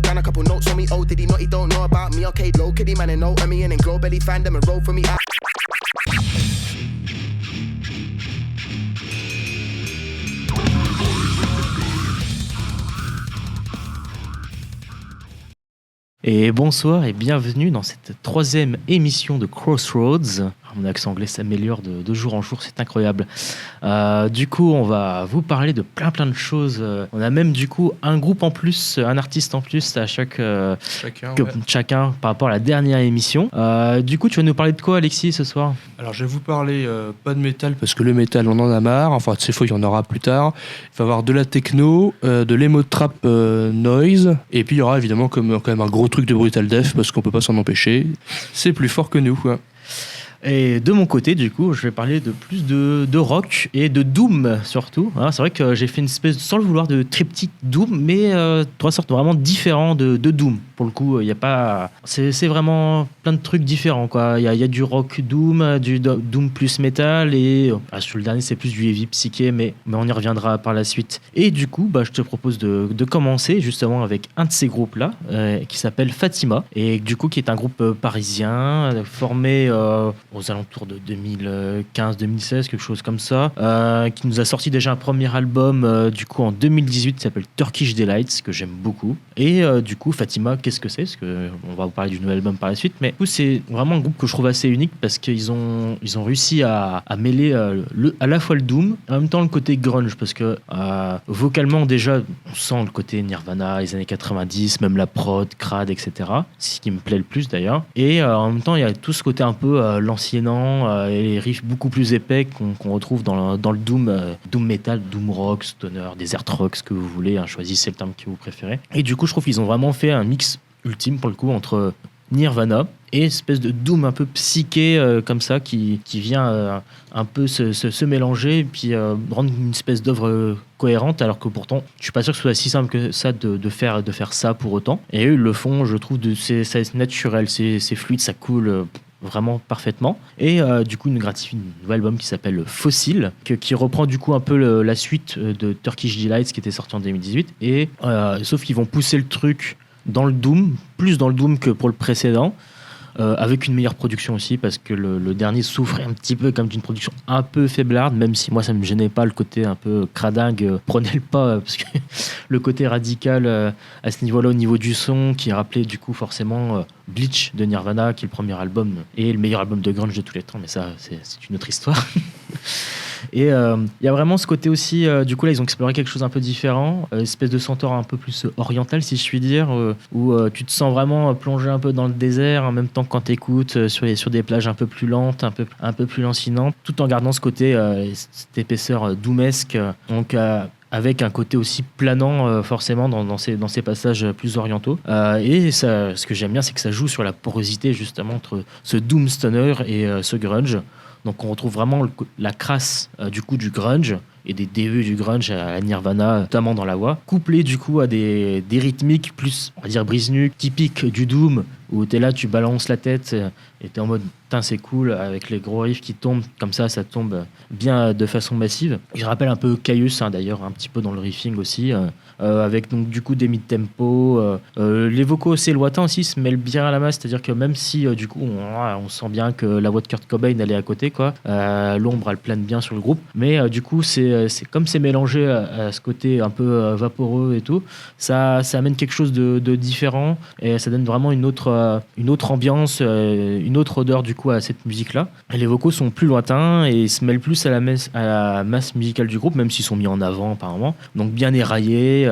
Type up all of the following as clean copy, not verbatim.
wrote down a couple notes on me. Oh, did he not? He don't know about me. Okay, low, kiddie man and know me and then glow belly fan them and roll for me. Et bonsoir et bienvenue dans cette troisième émission de Crossroads. Mon accent anglais s'améliore de jour en jour, c'est incroyable. Du coup, on va vous parler de plein de choses. On a même du coup un groupe en plus, un artiste en plus à chacun par rapport à la dernière émission. Du coup, tu vas nous parler de quoi, Alexis, ce soir ? Alors, je vais vous parler pas de métal parce que le métal, on en a marre. Enfin, c'est faux, il y en aura plus tard. Il va y avoir de la techno, de l'emo trap noise, et puis il y aura évidemment quand même un gros truc de brutal death parce qu'on peut pas s'en empêcher. C'est plus fort que nous, quoi. Et de mon côté, du coup, je vais parler de plus de rock et de doom surtout. Hein, c'est vrai que j'ai fait une espèce, sans le vouloir, de triptyque doom, mais trois sortes vraiment différents de doom. Pour le coup, il y a pas, c'est vraiment plein de trucs différents, quoi. Il y a du rock doom, du doom plus metal, et sur le dernier c'est plus du heavy psyché, mais on y reviendra par la suite. Et du coup, je te propose de commencer justement avec un de ces groupes-là, qui s'appelle Fatima, et du coup qui est un groupe parisien formé aux alentours de 2015-2016, quelque chose comme ça, qui nous a sorti déjà un premier album du coup en 2018 qui s'appelle Turkish Delights, que j'aime beaucoup. Et du coup, Fatima, qu'est-ce que c'est ? Parce qu'on va vous parler du nouvel album par la suite, mais du coup, c'est vraiment un groupe que je trouve assez unique parce qu'ils ont réussi à mêler à la fois le doom et en même temps le côté grunge, parce que vocalement déjà, on sent le côté Nirvana, les années 90, même la prod, crade, etc. C'est ce qui me plaît le plus d'ailleurs. Et en même temps, il y a tout ce côté un peu l'anciennant et les riffs beaucoup plus épais qu'on retrouve dans le doom, doom metal, doom rock, stoner, desert rock, ce que vous voulez, hein, choisissez le terme que vous préférez. Et du coup, je trouve qu'ils ont vraiment fait un mix ultime pour le coup entre Nirvana et espèce de doom un peu psyché comme ça qui vient un peu se mélanger et puis rendre une espèce d'œuvre cohérente, alors que pourtant je suis pas sûr que ce soit si simple que ça de faire ça pour autant. Et eux ils le font, je trouve, c'est naturel, c'est fluide, ça coule vraiment parfaitement. Et du coup, il nous gratifie un nouvel album qui s'appelle Fossil, qui reprend du coup un peu la suite de Turkish Delights qui était sorti en 2018. Et sauf qu'ils vont pousser le truc dans le doom, plus dans le doom que pour le précédent. Avec une meilleure production aussi, parce que le dernier souffrait un petit peu comme d'une production un peu faiblarde, même si moi ça me gênait pas, le côté un peu cradingue prenait le pas, parce que le côté radical à ce niveau-là, au niveau du son, qui rappelait du coup forcément Bleach de Nirvana, qui est le premier album et le meilleur album de grunge de tous les temps, mais ça c'est une autre histoire. Et il y a vraiment ce côté aussi, du coup là ils ont exploré quelque chose un peu différent, espèce de senteur un peu plus oriental si je puis dire, où tu te sens vraiment plongé un peu dans le désert en même temps quand t'écoutes sur des plages un peu plus lentes, un peu plus lancinantes, tout en gardant ce côté, cette épaisseur doomesque, donc avec un côté aussi planant forcément dans ces passages plus orientaux. Et ça, ce que j'aime bien, c'est que ça joue sur la porosité justement entre ce doom stoner et ce grunge. Donc on retrouve vraiment la crasse du coup du grunge et des débuts du grunge à la Nirvana, notamment dans la voix, couplé du coup à des rythmiques plus, on va dire, brise-nuque, typiques du doom, où t'es là, tu balances la tête et t'es en mode putain c'est cool, avec les gros riffs qui tombent comme ça tombe bien de façon massive. Je rappelle un peu Caius d'ailleurs, un petit peu dans le riffing aussi, avec donc du coup des mid-tempo, les vocaux assez lointains aussi se mêlent bien à la masse, c'est-à-dire que même si du coup on sent bien que la voix de Kurt Cobain elle est à côté, quoi, l'ombre elle plane bien sur le groupe, mais du coup c'est comme c'est mélangé à ce côté un peu vaporeux et tout, ça amène quelque chose de différent et ça donne vraiment une autre ambiance, une autre odeur du coup à cette musique là. Et les vocaux sont plus lointains et se mêlent plus à la masse musicale du groupe, même s'ils sont mis en avant apparemment, donc bien éraillés,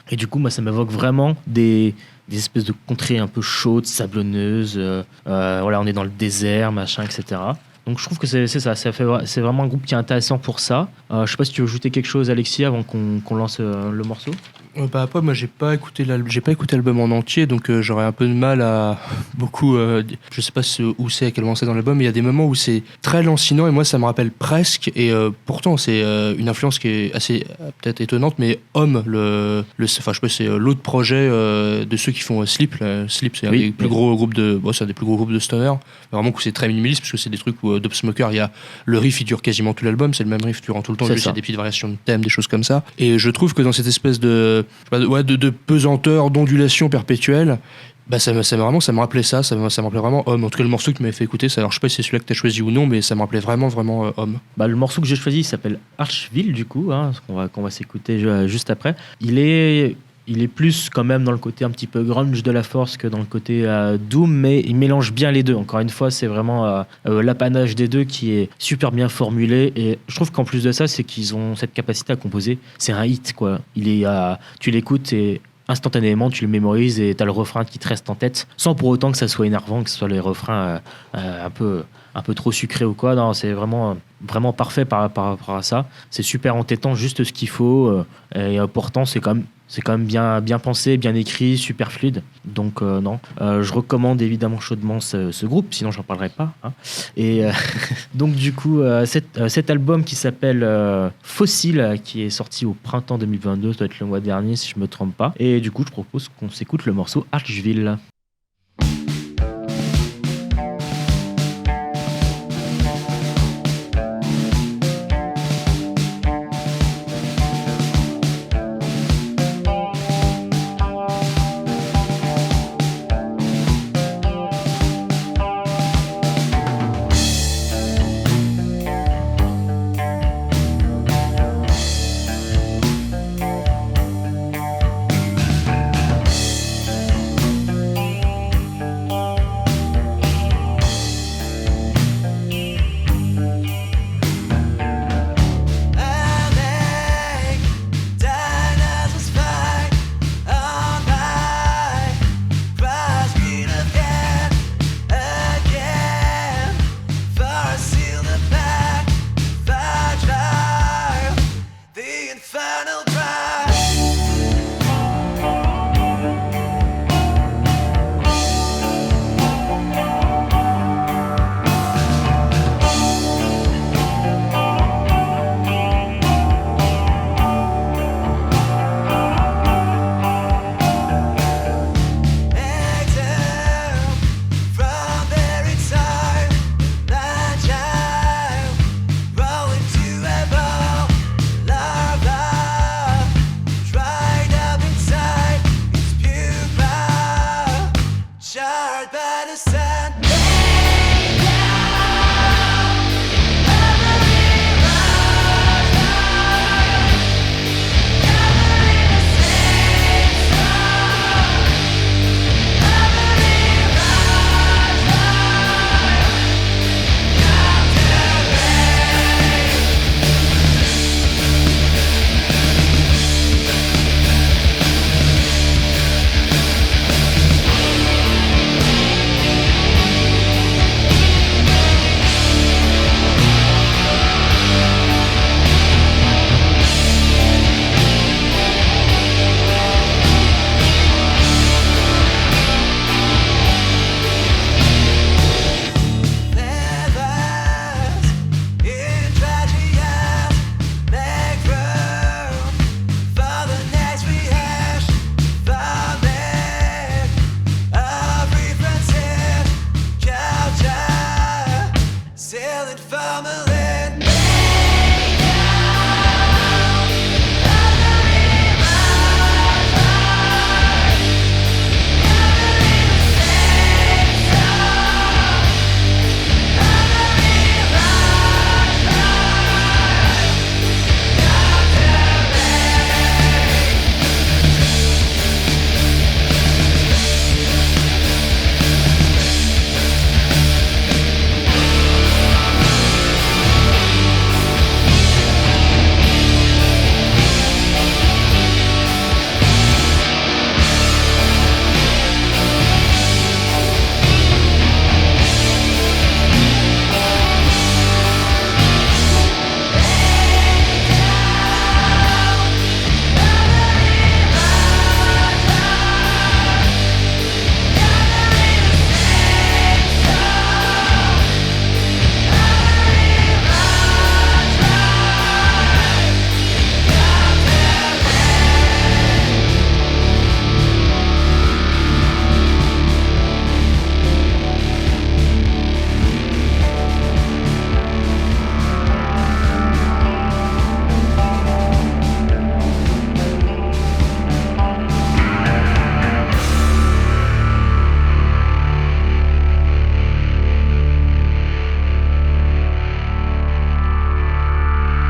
et du coup moi ça m'évoque vraiment des espèces de contrées un peu chaudes, sablonneuses, voilà, on est dans le désert, machin, etc. Donc je trouve que c'est ça, c'est vraiment un groupe qui est intéressant pour ça. Je sais pas si tu veux ajouter quelque chose, Alexis, avant qu'on lance le morceau. Après, moi j'ai pas écouté l'album en entier, donc j'aurais un peu de mal à beaucoup. Je sais pas où c'est, à quel moment c'est dans l'album, mais il y a des moments où c'est très lancinant et moi ça me rappelle presque. Et pourtant c'est une influence qui est assez peut-être étonnante, mais Homme, je sais pas, c'est l'autre projet de ceux qui font Sleep. Sleep, c'est un des plus gros groupes c'est un des plus gros groupes de stoner. Vraiment où c'est très minimaliste parce que c'est des trucs où Dub Smoker, il y a le riff, il dure quasiment tout l'album, c'est le même riff durant tout le temps, juste il y a des petites variations de thème, des choses comme ça. Et je trouve que dans cette espèce de de pesanteur, d'ondulation perpétuelle. Bah ça me rappelait ça me rappelait vraiment Homme. En tout cas, le morceau que tu m'avais fait écouter, alors je sais pas si c'est celui-là que tu as choisi ou non, mais ça me rappelait vraiment Homme. Bah, le morceau que j'ai choisi il s'appelle Archville, du coup, hein, qu'on va s'écouter juste après. Il est plus quand même dans le côté un petit peu grunge de la Force que dans le côté doom, mais il mélange bien les deux. Encore une fois, c'est vraiment l'apanage des deux qui est super bien formulé. Et je trouve qu'en plus de ça, c'est qu'ils ont cette capacité à composer. C'est un hit, quoi. Tu l'écoutes et instantanément tu le mémorises et tu as le refrain qui te reste en tête, sans pour autant que ça soit énervant, que ce soit les refrains un peu trop sucrés ou quoi. Non, c'est vraiment parfait par rapport à ça. C'est super entêtant, juste ce qu'il faut. Et pourtant, c'est quand même bien pensé, bien écrit, super fluide. Donc non, je recommande évidemment chaudement ce groupe, sinon j'en parlerai pas. Hein. Et donc du coup, cet album qui s'appelle Fossile, qui est sorti au printemps 2022, ça doit être le mois dernier si je me trompe pas. Et du coup, je propose qu'on s'écoute le morceau Archville.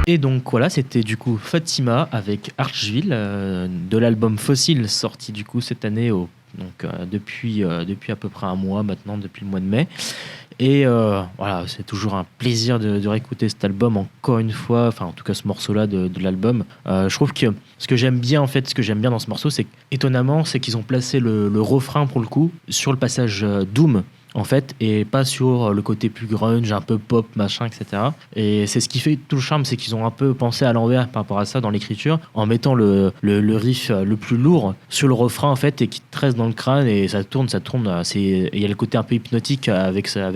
Et donc voilà, c'était du coup Fatima avec Archville de l'album Fossil sorti du coup cette année depuis à peu près un mois maintenant, depuis le mois de mai. Et voilà, c'est toujours un plaisir de réécouter cet album encore une fois, enfin en tout cas ce morceau-là de l'album. Je trouve que ce que j'aime bien dans ce morceau, c'est qu'étonnamment, c'est qu'ils ont placé le refrain pour le coup sur le passage Doom en fait, et pas sur le côté plus grunge, un peu pop, machin, etc. Et c'est ce qui fait tout le charme, c'est qu'ils ont un peu pensé à l'envers par rapport à ça dans l'écriture, en mettant le riff le plus lourd sur le refrain, en fait, et qui te reste dans le crâne, et ça tourne. Il y a le côté un peu hypnotique avec ça,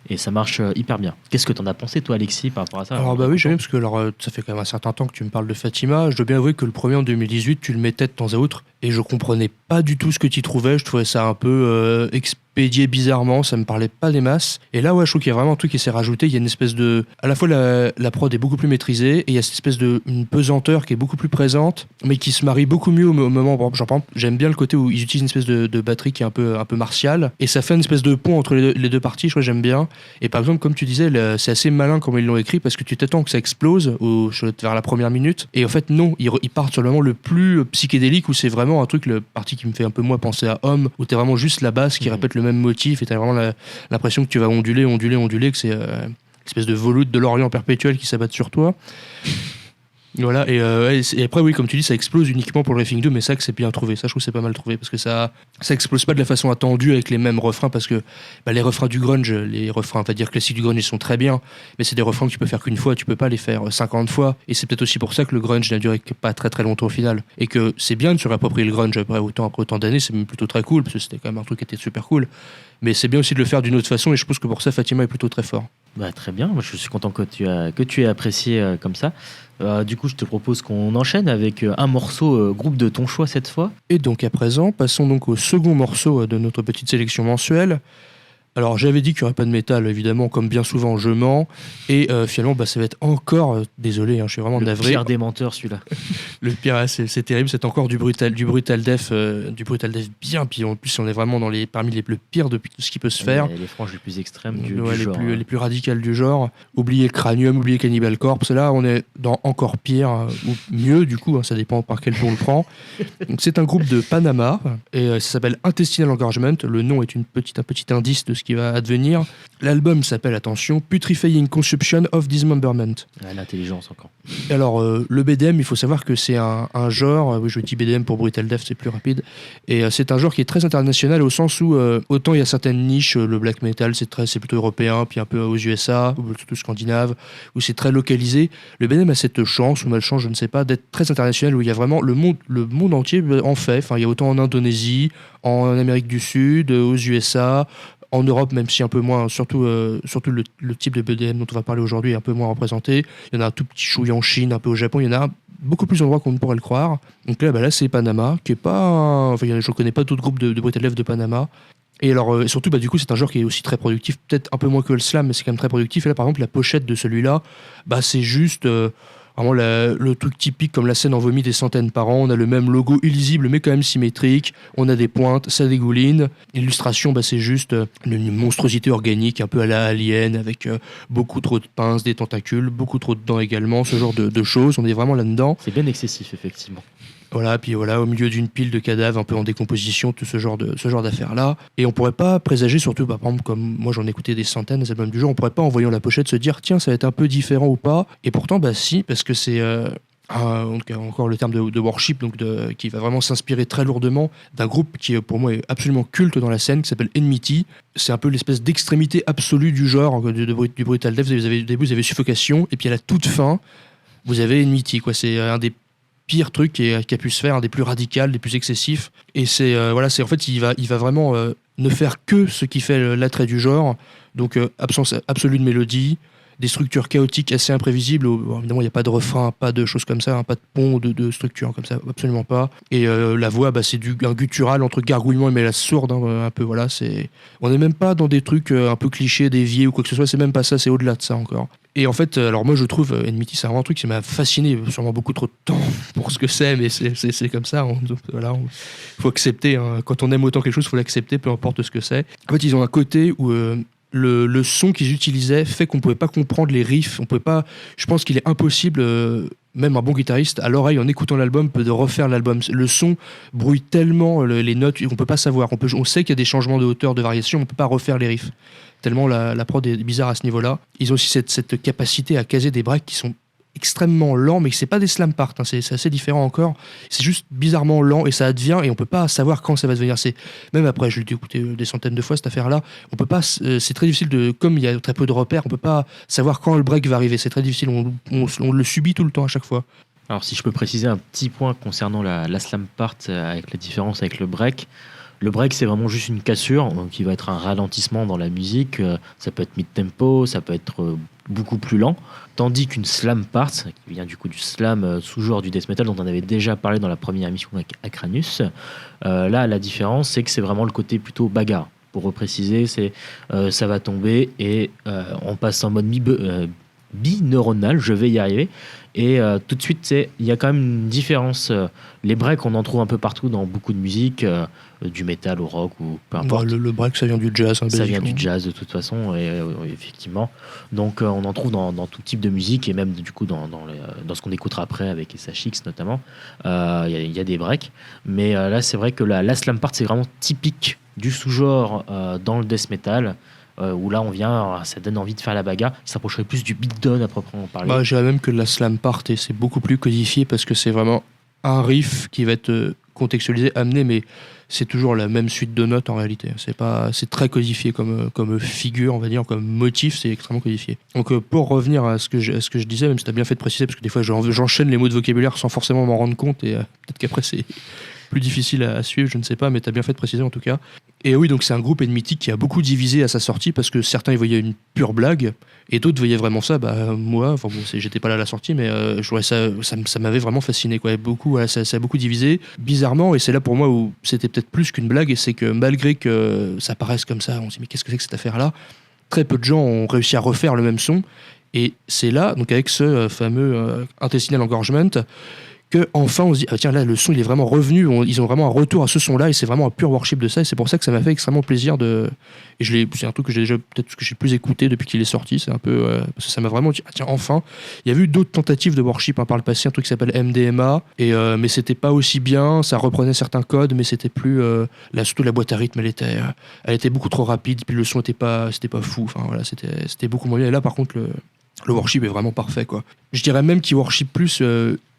et ça marche hyper bien. Qu'est-ce que t'en as pensé, toi, Alexis, par rapport à ça? Alors bah oui, j'aime parce que ça fait quand même un certain temps que tu me parles de Fatima. Je dois bien avouer que le premier en 2018, tu le mettais de temps à autre, et je comprenais pas du tout ce que tu trouvais. Je trouvais ça un peu expédié bizarrement, ça me parlait pas des masses. Et là, ouais, je trouve qu'il y a vraiment un truc qui s'est rajouté. Il y a une espèce de, à la fois la prod est beaucoup plus maîtrisée, et il y a cette espèce de une pesanteur qui est beaucoup plus présente, mais qui se marie beaucoup mieux au moment. Par exemple, j'aime bien le côté où ils utilisent une espèce de batterie qui est un peu martiale, et ça fait une espèce de pont entre les deux parties. Je crois que j'aime bien. Et par exemple, comme tu disais, c'est assez malin comme ils l'ont écrit, parce que tu t'attends que ça explose vers la première minute, et en fait non, ils partent sur le moment le plus psychédélique, où c'est vraiment un truc, le parti qui me fait un peu moins penser à Homme, où t'es vraiment juste la basse qui répète le même motif, et t'as vraiment l'impression que tu vas onduler, que c'est une espèce de volute de l'Orient perpétuel qui s'abatte sur toi. Voilà, et après, oui, comme tu dis, ça explose uniquement pour le riffing 2, mais ça, que c'est bien trouvé. Ça, je trouve que c'est pas mal trouvé, parce que ça explose pas de la façon attendue avec les mêmes refrains, parce que les refrains du grunge, les refrains, on va dire, classiques du grunge, ils sont très bien, mais c'est des refrains que tu peux faire qu'une fois, tu peux pas les faire 50 fois, et c'est peut-être aussi pour ça que le grunge n'a duré pas très très longtemps au final, et que c'est bien de se réapproprier le grunge après autant d'années, c'est même plutôt très cool, parce que c'était quand même un truc qui était super cool, mais c'est bien aussi de le faire d'une autre façon, et je pense que pour ça, Fatima est plutôt très fort. Bah, très bien, moi, je suis content que tu aies apprécié comme ça. Du coup, je te propose qu'on enchaîne avec un morceau groupe de ton choix cette fois. Et donc à présent, passons donc au second morceau de notre petite sélection mensuelle. Alors j'avais dit qu'il n'y aurait pas de métal, évidemment, comme bien souvent je mens, et finalement ça va être encore, désolé, je suis vraiment navré. Le pire des menteurs, celui-là. Le pire, c'est terrible, c'est encore du brutal death bien, puis en plus on est vraiment parmi les plus pires de tout ce qui peut se faire. Les franges les plus extrêmes du genre. Les plus radicales du genre. Oubliez Cranium, oubliez Cannibal Corpse, là on est dans encore pire, ou mieux du coup, ça dépend par quel ton on le prend. Donc, c'est un groupe de Panama, et ça s'appelle Intestinal Engorgement, le nom est un petit indice de ce qui va advenir. L'album s'appelle, attention, Putrefying Consumption of Dismemberment. L'intelligence encore. Alors, le BDM, il faut savoir que c'est un genre, oui je dis BDM pour Brutal Death, c'est plus rapide, et c'est un genre qui est très international au sens où autant il y a certaines niches, le black metal c'est plutôt européen, puis un peu aux USA, ou surtout scandinave, où c'est très localisé. Le BDM a cette chance, ou malchance, je ne sais pas, d'être très international, où il y a vraiment le monde entier en fait. Enfin, il y a autant en Indonésie, en Amérique du Sud, aux USA, en Europe, même si un peu moins, surtout le type de BDM dont on va parler aujourd'hui est un peu moins représenté. Il y en a un tout petit chouïa en Chine, un peu au Japon, il y en a beaucoup plus d'endroits qu'on ne pourrait le croire. Donc là, c'est Panama, qui est pas... Enfin, je ne connais pas d'autres groupes de Brutal Death de Panama. Et alors, surtout, du coup, c'est un genre qui est aussi très productif, peut-être un peu moins que le slam, mais c'est quand même très productif. Et là, par exemple, la pochette de celui-là, c'est juste... vraiment le truc typique, comme la scène en vomit des centaines par an. On a le même logo illisible mais quand même symétrique, on a des pointes, ça dégouline. L'illustration, c'est juste une monstruosité organique un peu à la Alien, avec beaucoup trop de pinces, des tentacules, beaucoup trop de dents également, ce genre de choses, on est vraiment là-dedans. C'est bien excessif, effectivement. Voilà, puis voilà, au milieu d'une pile de cadavres un peu en décomposition, tout ce genre d'affaires-là. Et on pourrait pas présager, surtout, par exemple, comme moi j'en ai écouté des centaines, des albums du genre, on pourrait pas, en voyant la pochette, se dire, tiens, ça va être un peu différent ou pas. Et pourtant, si, parce que c'est encore le terme de worship, donc qui va vraiment s'inspirer très lourdement d'un groupe qui, pour moi, est absolument culte dans la scène, qui s'appelle Enmity. C'est un peu l'espèce d'extrémité absolue du genre, du Brutal Death. Au début, vous avez Suffocation, et puis à la toute fin, vous avez Enmity, quoi. C'est un des pire truc qui a pu se faire, un des plus radicaux, des plus excessifs, et c'est en fait il va vraiment ne faire que ce qui fait l'attrait du genre, donc absence absolue de mélodie, des structures chaotiques assez imprévisibles, où, évidemment il n'y a pas de refrain, pas de choses comme ça, pas de pont de structure comme ça, absolument pas, et la voix c'est un guttural entre gargouillement et mélasse sourde, un peu, voilà, on n'est même pas dans des trucs un peu clichés, déviés ou quoi que ce soit, c'est même pas ça, c'est au-delà de ça encore. Et en fait, alors moi je trouve Enmity, c'est vraiment un truc qui m'a fasciné, sûrement beaucoup trop de temps pour ce que c'est, mais c'est comme ça, faut accepter, quand on aime autant quelque chose, il faut l'accepter, peu importe ce que c'est. En fait, ils ont un côté où le son qu'ils utilisaient fait qu'on pouvait pas comprendre les riffs. On pouvait pas. Je pense qu'il est impossible, même un bon guitariste, à l'oreille, en écoutant l'album, peut de refaire l'album. Le son brouille tellement les notes, on peut pas savoir. On sait qu'il y a des changements de hauteur, de variation, on peut pas refaire les riffs. Tellement la prod est bizarre à ce niveau-là. Ils ont aussi cette capacité à caser des breaks qui sont extrêmement lents, mais c'est pas des slam parts, hein, c'est assez différent encore. C'est juste bizarrement lent et ça advient et on peut pas savoir quand ça va devenir. Même après, je l'ai écouté des centaines de fois cette affaire-là. On peut pas, c'est très difficile comme il y a très peu de repères, on peut pas savoir quand le break va arriver. C'est très difficile. On le subit tout le temps à chaque fois. Alors si je peux préciser un petit point concernant la slam part avec la différence avec le break. Le break, c'est vraiment juste une cassure qui va être un ralentissement dans la musique. Ça peut être mid-tempo, ça peut être beaucoup plus lent. Tandis qu'une slam part, qui vient du coup du slam, sous-genre du death metal dont on avait déjà parlé dans la première émission avec Acranus, là, la différence, c'est que c'est vraiment le côté plutôt bagarre. Pour repréciser, c'est ça va tomber et on passe en mode bineuronal, je vais y arriver. Et tout de suite, il y a quand même une différence. Les breaks, on en trouve un peu partout dans beaucoup de musique, du métal au rock ou peu importe. Le break, ça vient du jazz. Hein, ça vient du jazz de toute façon, et effectivement. Donc on en trouve dans tout type de musique et même du coup dans ce qu'on écoutera après avec SHX notamment. Il y a des breaks. Mais là, c'est vrai que la slam part, c'est vraiment typique du sous-genre dans le death metal. Où là on vient, ça donne envie de faire la bagarre. Ça s'approcherait plus du beatdown à proprement parler. Je dirais même que la slam part, c'est beaucoup plus codifié parce que c'est vraiment un riff qui va être contextualisé, amené, mais c'est toujours la même suite de notes en réalité. C'est très codifié comme figure, on va dire, comme motif, c'est extrêmement codifié. Donc pour revenir à ce que je disais, même si tu as bien fait de préciser, parce que des fois j'enchaîne les mots de vocabulaire sans forcément m'en rendre compte, et peut-être qu'après c'est plus difficile à suivre, je ne sais pas, mais tu as bien fait de préciser en tout cas. Et oui, donc c'est un groupe Enmity qui a beaucoup divisé à sa sortie parce que certains y voyaient une pure blague et d'autres voyaient vraiment ça. Moi, j'étais pas là à la sortie, mais ça m'avait vraiment fasciné, quoi. Ça a beaucoup divisé, bizarrement, et c'est là pour moi où c'était peut-être plus qu'une blague, et c'est que malgré que ça paraisse comme ça, on se dit mais qu'est-ce que c'est que cette affaire-là, très peu de gens ont réussi à refaire le même son, et c'est là, donc avec ce fameux Intestinal Engorgement, que enfin on se dit tiens, là le son il est vraiment revenu, ils ont vraiment un retour à ce son là et c'est vraiment un pur worship de ça, et c'est pour ça que ça m'a fait extrêmement plaisir c'est un truc que j'ai déjà peut-être que j'ai plus écouté depuis qu'il est sorti, c'est un peu parce que ça m'a vraiment dit tiens, enfin. Il y a eu d'autres tentatives de worship par le passé, un truc qui s'appelle MDMA, mais c'était pas aussi bien, ça reprenait certains codes mais c'était plus surtout la boîte à rythme elle était beaucoup trop rapide, puis le son c'était pas fou, enfin voilà, c'était beaucoup moins bien, et là par contre le worship est vraiment parfait, quoi. Je dirais même qu'il worship plus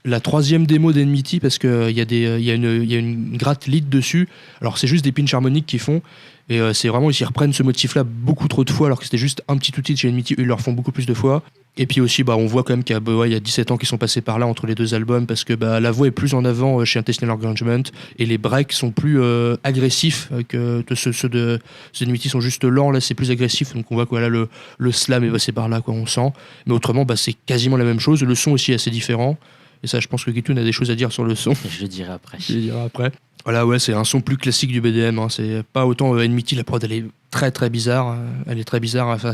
la troisième démo d'Enmity, parce qu'il y a une gratte lead dessus. Alors c'est juste des pinch harmoniques qu'ils font, et c'est vraiment, ils reprennent ce motif là beaucoup trop de fois, alors que c'était juste un petit outil de chez Enmity, eux ils le refont beaucoup plus de fois. Et puis aussi on voit quand même qu'il y a 17 ans qui sont passés par là entre les deux albums, parce que la voix est plus en avant chez Intestinal Engorgement et les breaks sont plus agressifs, que ceux de Enmity sont juste lents. Là c'est plus agressif, donc on voit que le slam est passé par là, quoi, on sent. Mais autrement c'est quasiment la même chose, le son aussi est assez différent. Et ça, je pense que Guitoun a des choses à dire sur le son. Je le dirai après. Voilà, ouais, c'est un son plus classique du BDM. Hein. C'est pas autant Enmity, la prod, elle est très très bizarre. Elle est très bizarre. Enfin,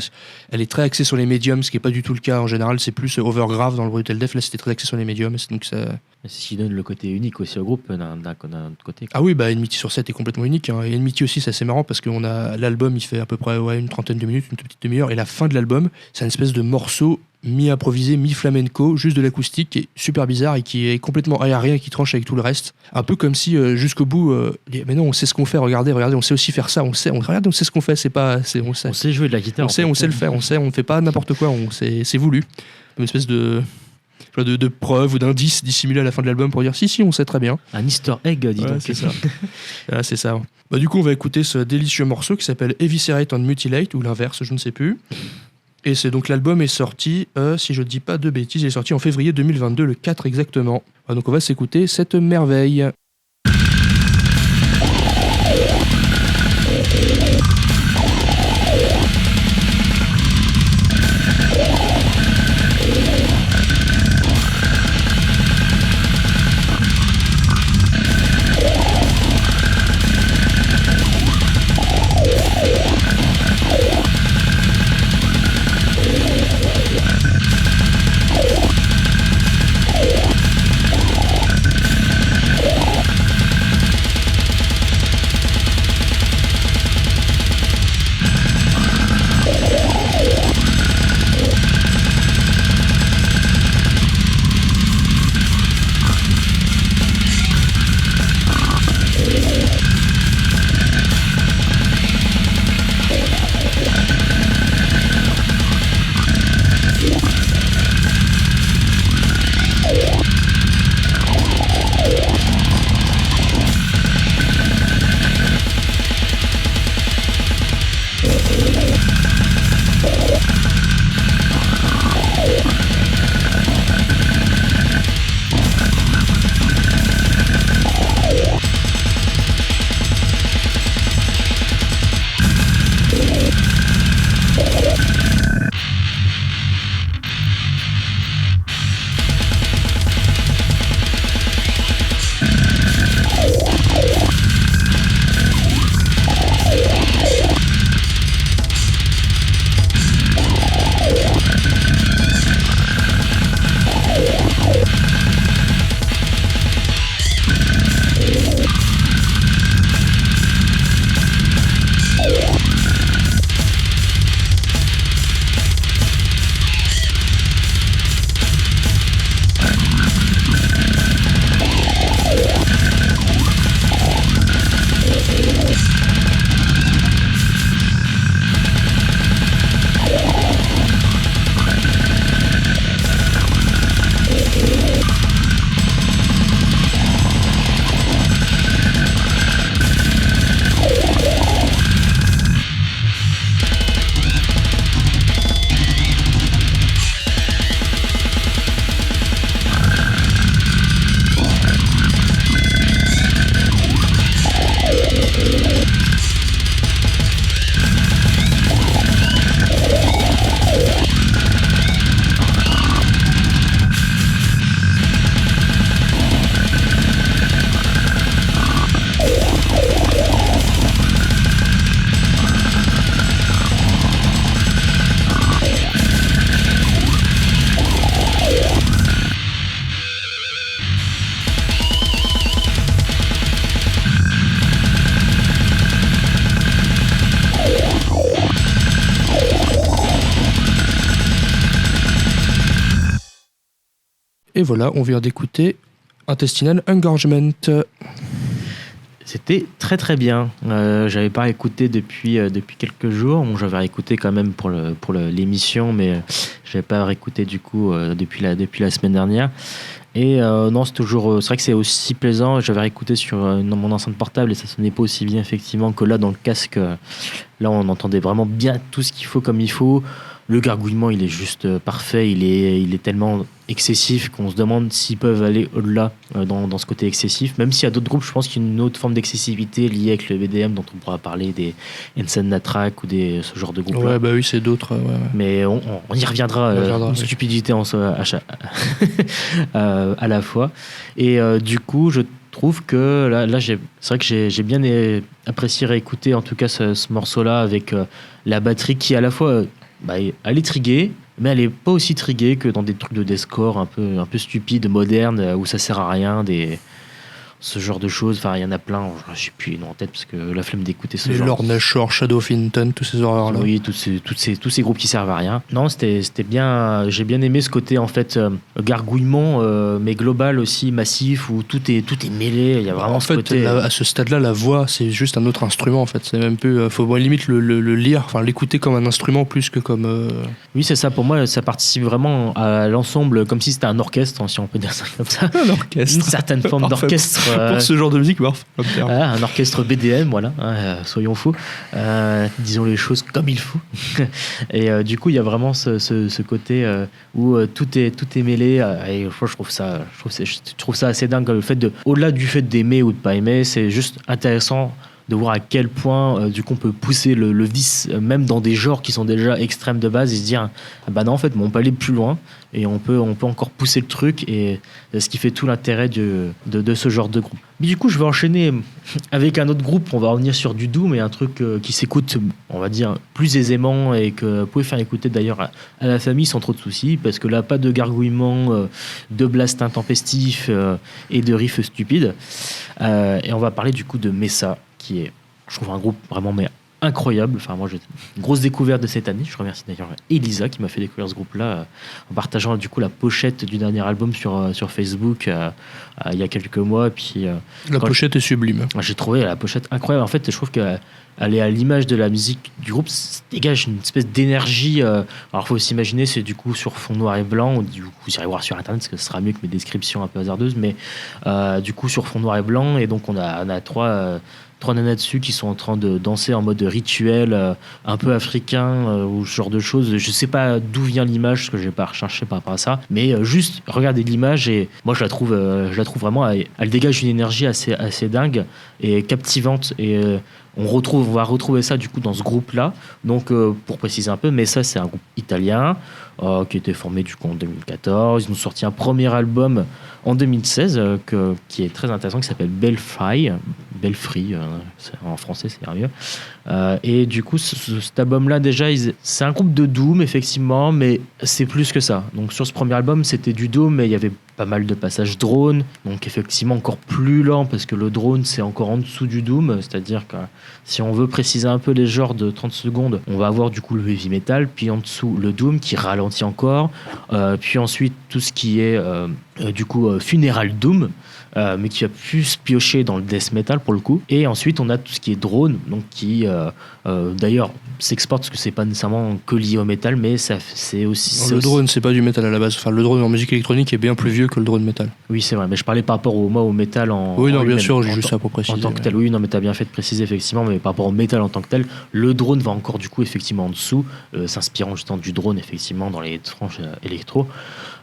elle est très axée sur les médiums, ce qui est pas du tout le cas en général. C'est plus overgrave dans le Brutal Death. Là, c'était très axé sur les médiums. Donc ça. C'est ce qui donne le côté unique aussi au groupe d'un autre côté. Ah oui, Enmity sur 7 est complètement unique. Hein. Et Enmity aussi, c'est assez marrant parce qu'on a l'album, il fait à peu près une trentaine de minutes, une petite demi-heure. Et la fin de l'album, c'est une espèce de morceau mi-improvisé, mi-flamenco, juste de l'acoustique, qui est super bizarre et qui est complètement aérien et qui tranche avec tout le reste. Un peu comme si jusqu'au bout, mais non, on sait ce qu'on fait, regardez, on sait aussi faire ça, on sait ce qu'on fait, on sait jouer de la guitare. On sait le faire, on ne fait pas n'importe quoi, c'est voulu. Une espèce de preuve ou d'indice dissimulé à la fin de l'album pour dire si, on sait très bien. Un easter egg, dis donc. C'est ça. C'est ça. Du coup, on va écouter ce délicieux morceau qui s'appelle Eviscerate and Mutilate, ou l'inverse, je ne sais plus. Et c'est donc l'album est sorti, si je ne dis pas de bêtises, il est sorti en février 2022, le 4 exactement. Donc on va s'écouter cette merveille. Et voilà, on vient d'écouter Intestinal Engorgement. C'était très très bien. J'avais pas écouté depuis quelques jours. Bon, j'avais écouté quand même pour l'émission, mais j'avais pas réécouté du coup depuis la semaine dernière. Et non, c'est vrai que c'est aussi plaisant. J'avais réécouté sur mon enceinte portable et ça sonnait pas aussi bien effectivement que là dans le casque. Là, on entendait vraiment bien tout ce qu'il faut comme il faut. Le gargouillement, il est juste parfait. Il est tellement excessif qu'on se demande s'ils peuvent aller au-delà dans ce côté excessif. Même s'il y a d'autres groupes, je pense qu'il y a une autre forme d'excessivité liée avec le BDM dont on pourra parler, des Ensign Natrak ou ce genre de groupes. Ouais, bah oui, c'est d'autres. Ouais. Mais on y reviendra. Une stupidité à la fois. Et du coup, je trouve que là c'est vrai que j'ai bien apprécié réécouter en tout cas ce morceau-là avec la batterie qui à la fois elle est triguée, mais elle est pas aussi triguée que dans des trucs de deathcore un peu stupides, modernes, où ça sert à rien, ce genre de choses. Enfin, il y en a plein, je sais plus les noms en tête parce que la flemme d'écouter ce genre. Lord Nashor, Shadow Finton, tous ces horreurs-là. Oui, tous ces groupes qui servent à rien. Non, c'était bien. J'ai bien aimé ce côté en fait gargouillement, mais global aussi, massif, où tout est mêlé. Il y a vraiment ce côté. À ce stade-là, la voix, c'est juste un autre instrument en fait. C'est même plus. Faut limite le lire, enfin l'écouter comme un instrument plus que comme. Oui, c'est ça. Pour moi, ça participe vraiment à l'ensemble, comme si c'était un orchestre, si on peut dire ça comme ça. Un orchestre. Une certaine forme d'orchestre. Pour ce genre de musique, un orchestre BDM, voilà, soyons fous, disons les choses comme il faut. Et du coup, il y a vraiment ce côté où tout est mêlé. Et je trouve ça assez dingue. Le fait au-delà du fait d'aimer ou de pas aimer, c'est juste intéressant de voir à quel point du coup on peut pousser le vice même dans des genres qui sont déjà extrêmes de base et se dire non en fait on peut aller plus loin et on peut encore pousser le truc et ce qui fait tout l'intérêt de ce genre de groupe. Mais du coup je vais enchaîner avec un autre groupe, on va revenir sur du doom et un truc qui s'écoute on va dire plus aisément et que vous pouvez faire écouter d'ailleurs à la famille sans trop de soucis parce que là pas de gargouillement, de blast intempestif et de riffs stupides et on va parler du coup de Mesa qui est, je trouve, un groupe vraiment incroyable. Enfin, moi, j'ai une grosse découverte de cette année. Je remercie d'ailleurs Elisa qui m'a fait découvrir ce groupe-là en partageant du coup la pochette du dernier album sur Facebook il y a quelques mois. Et puis, la pochette est sublime. J'ai trouvé la pochette incroyable. En fait, je trouve qu'elle est à l'image de la musique du groupe. Ça dégage une espèce d'énergie. Alors, il faut s'imaginer, c'est du coup sur fond noir et blanc. Du coup, vous irez voir sur Internet parce que ce sera mieux que mes descriptions un peu hasardeuses. Mais du coup, sur fond noir et blanc. Et donc, on a trois nanas dessus qui sont en train de danser en mode rituel un peu africain ou ce genre de choses. Je sais pas d'où vient l'image parce que j'ai pas recherché par rapport à ça, mais juste regardez l'image et moi je la trouve vraiment, elle dégage une énergie assez dingue et captivante et on va retrouver ça du coup dans ce groupe là. Donc pour préciser un peu, mais ça c'est un groupe italien qui était formé du coup en 2014. Ils ont sorti un premier album en 2016 qui est très intéressant, qui s'appelle Belfry, en français c'est mieux. Et du coup cet album là déjà c'est un groupe de doom effectivement, mais c'est plus que ça. Donc sur ce premier album c'était du doom, mais il y avait pas mal de passages drone, donc effectivement encore plus lent parce que le drone c'est encore en dessous du doom, c'est-à-dire que si on veut préciser un peu les genres de 30 secondes, on va avoir du coup le heavy metal, puis en dessous le doom qui ralentit encore, puis ensuite tout ce qui est du coup funeral doom, mais qui va plus piocher dans le death metal pour le coup, et ensuite on a tout ce qui est drone, donc qui d'ailleurs s'exporte parce que c'est pas nécessairement que lié au métal, mais c'est aussi le drone c'est pas du métal à la base, enfin le drone en musique électronique est bien plus vieux que le drone métal. Oui c'est vrai, mais je parlais par rapport au métal oui non bien sûr, j'ai juste ça pour préciser en tant que tel. Oui non mais t'as bien fait de préciser effectivement, mais par rapport au métal en tant que tel, le drone va encore du coup effectivement en dessous, s'inspirant justement du drone effectivement dans les franges électro,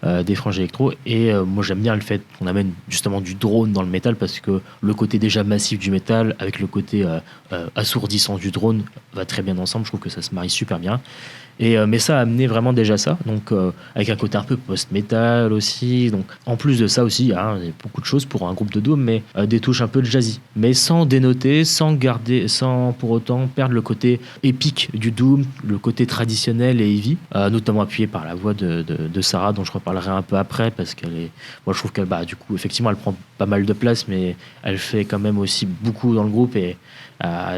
des franges électro, et moi j'aime bien le fait qu'on amène justement du drone dans le métal parce que le côté déjà massif du métal avec le côté assourdissant du drone va très bien ensemble. Je trouve que ça se marie super bien. Mais ça a amené vraiment déjà ça, donc avec un côté un peu post-metal aussi. Donc en plus de ça aussi, il y a beaucoup de choses pour un groupe de doom, mais des touches un peu de jazzy, mais sans dénoter, sans pour autant perdre le côté épique du doom, le côté traditionnel et heavy, notamment appuyé par la voix de Sarah dont je parlerai un peu après parce moi je trouve qu'elle, du coup, effectivement, elle prend pas mal de place, mais elle fait quand même aussi beaucoup dans le groupe et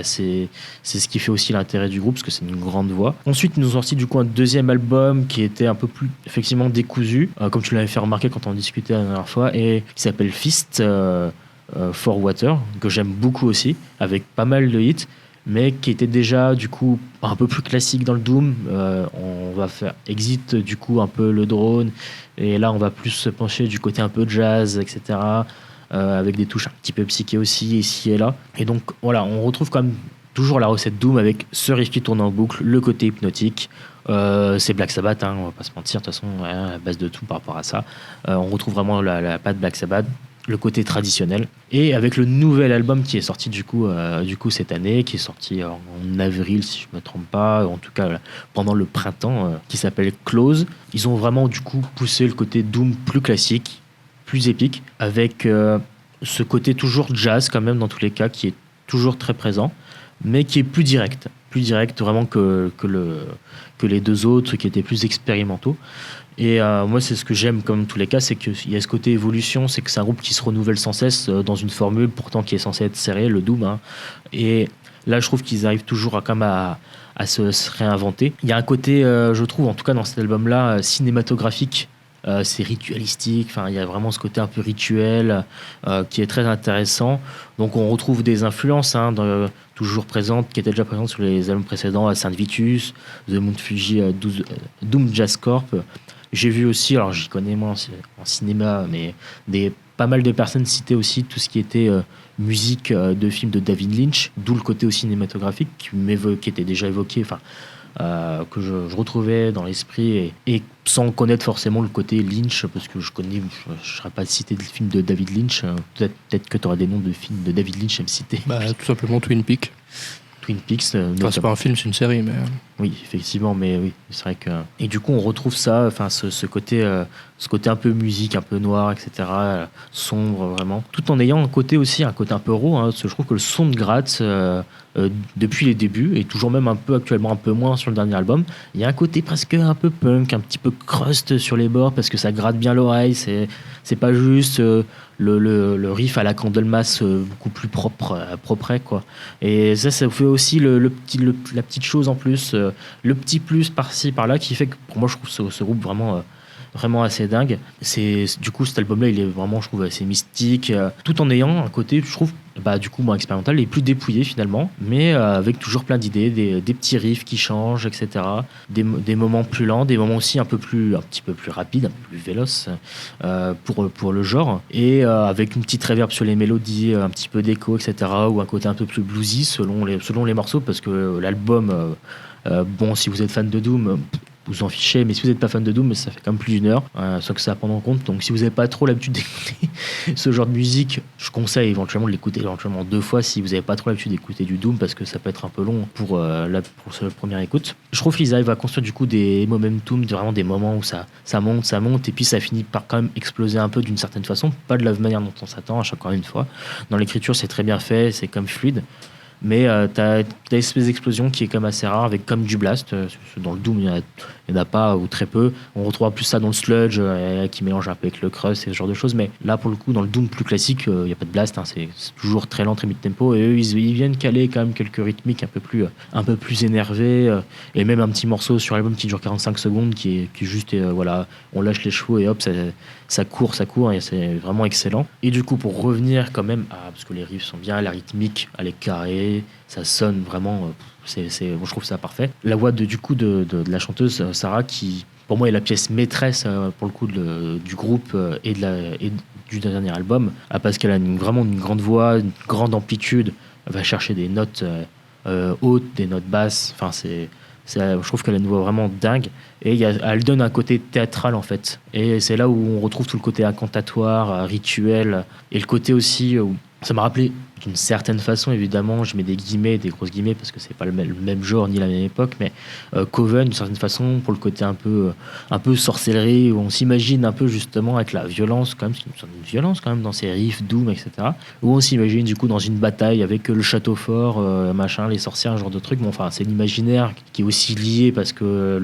c'est ce qui fait aussi l'intérêt du groupe parce que c'est une grande voix. Ensuite, ils nous ont sorti du coup un deuxième album qui était un peu plus effectivement décousu, comme tu l'avais fait remarquer quand on discutait la dernière fois, et qui s'appelle Fist for Water, que j'aime beaucoup aussi, avec pas mal de hits, mais qui était déjà du coup un peu plus classique dans le Doom. On va faire Exit du coup un peu le drone, et là on va plus se pencher du côté un peu jazz, etc. Avec des touches un petit peu psyché aussi ici et là. Et donc voilà, on retrouve quand même toujours la recette Doom avec ce riff qui tourne en boucle, le côté hypnotique. C'est Black Sabbath, on va pas se mentir, de toute façon, à la base de tout par rapport à ça. On retrouve vraiment la patte Black Sabbath, le côté traditionnel. Et avec le nouvel album qui est sorti du coup cette année, qui est sorti en avril si je me trompe pas, en tout cas pendant le printemps, qui s'appelle Close, ils ont vraiment du coup poussé le côté Doom plus classique, plus épique, avec ce côté toujours jazz quand même dans tous les cas, qui est toujours très présent, mais qui est plus direct vraiment que les deux autres qui étaient plus expérimentaux. Et moi c'est ce que j'aime comme tous les cas, c'est qu'il y a ce côté évolution, c'est que c'est un groupe qui se renouvelle sans cesse dans une formule pourtant qui est censée être serrée, le Doom, et là je trouve qu'ils arrivent toujours à se réinventer. Il y a un côté, je trouve en tout cas dans cet album là, cinématographique. C'est ritualistique, il y a vraiment ce côté un peu rituel qui est très intéressant. Donc on retrouve des influences toujours présentes, qui étaient déjà présentes sur les albums précédents, à Saint Vitus, The Mount Fuji, Doom Jazz Corp. J'ai vu aussi, alors j'y connais moins en cinéma, mais pas mal de personnes citaient aussi tout ce qui était musique de films de David Lynch, d'où le côté aussi cinématographique qui était déjà évoqué, que je retrouvais dans l'esprit, et sans connaître forcément le côté Lynch, parce que je ne serais pas cité de films de David Lynch. Peut-être que tu auras des noms de films de David Lynch à me citer. Tout simplement Twin Peaks. Twin Peaks. C'est pas un film, c'est une série, mais... Oui, effectivement, mais oui, c'est vrai que... Et du coup, on retrouve ça, ce côté un peu musique, un peu noir, etc., sombre, vraiment. Tout en ayant un côté un peu raw, parce que je trouve que le son de gratte, depuis les débuts, et toujours même actuellement un peu moins sur le dernier album, il y a un côté presque un peu punk, un petit peu crust sur les bords, parce que ça gratte bien l'oreille, c'est pas juste... Le riff à la Candlemas beaucoup plus propre, quoi. Et ça fait aussi la petite chose en plus, le petit plus par-ci par-là, qui fait que pour moi je trouve ce groupe vraiment assez dingue. Du coup cet album là il est vraiment, je trouve, assez mystique, tout en ayant un côté, je trouve, du coup moins expérimental et plus dépouillé finalement, mais avec toujours plein d'idées, des petits riffs qui changent, etc., des moments plus lents, des moments aussi un petit peu plus rapides, un peu plus véloces pour le genre, et avec une petite reverb sur les mélodies, un petit peu d'écho, etc., ou un côté un peu plus bluesy selon les morceaux, parce que l'album, si vous êtes fan de Doom, vous en fichez, mais si vous n'êtes pas fan de Doom, ça fait quand même plus d'une heure, sans que ça à prendre en compte. Donc si vous n'avez pas trop l'habitude d'écouter ce genre de musique, je conseille éventuellement de l'écouter deux fois si vous n'avez pas trop l'habitude d'écouter du Doom, parce que ça peut être un peu long pour cette première écoute. Je trouve qu'ils arrivent à construire du coup des momentum, vraiment des moments où ça monte, et puis ça finit par quand même exploser un peu d'une certaine façon, pas de la manière dont on s'attend à chaque fois. Dans l'écriture, c'est très bien fait, c'est comme fluide. Mais t'as une espèce d'explosion qui est quand même assez rare, avec comme du blast. Dans le Doom, il n'y en a pas, ou très peu. On retrouve en plus ça dans le sludge, qui mélange un peu avec le crust et ce genre de choses. Mais là, pour le coup, dans le Doom plus classique, il n'y a pas de blast. C'est toujours très lent, très mid-tempo. Et eux, ils viennent caler quand même quelques rythmiques un peu plus énervés. Et même un petit morceau sur l'album qui dure 45 secondes, qui est juste, on lâche les chevaux et hop, ça court, et c'est vraiment excellent. Et du coup, pour revenir quand même parce que les riffs sont bien, la rythmique, elle est carrée, ça sonne vraiment, je trouve ça parfait. La voix de la chanteuse Sarah, qui pour moi est la pièce maîtresse pour le coup du groupe et du dernier album, parce qu'elle a vraiment une grande voix, une grande amplitude, elle va chercher des notes hautes, des notes basses, je trouve qu'elle a une voix vraiment dingue, et elle donne un côté théâtral en fait, et c'est là où on retrouve tout le côté incantatoire, rituel, et le côté aussi Ça m'a rappelé d'une certaine façon, évidemment, je mets des guillemets, des grosses guillemets, parce que c'est pas le même genre ni la même époque, mais Coven, d'une certaine façon, pour le côté un peu sorcellerie, où on s'imagine un peu justement avec la violence, quand même, c'est une violence quand même dans ces riffs, Doom, etc. Où on s'imagine du coup dans une bataille avec le château fort, machin, les sorcières, un genre de truc. Bon, enfin, c'est l'imaginaire qui est aussi lié parce que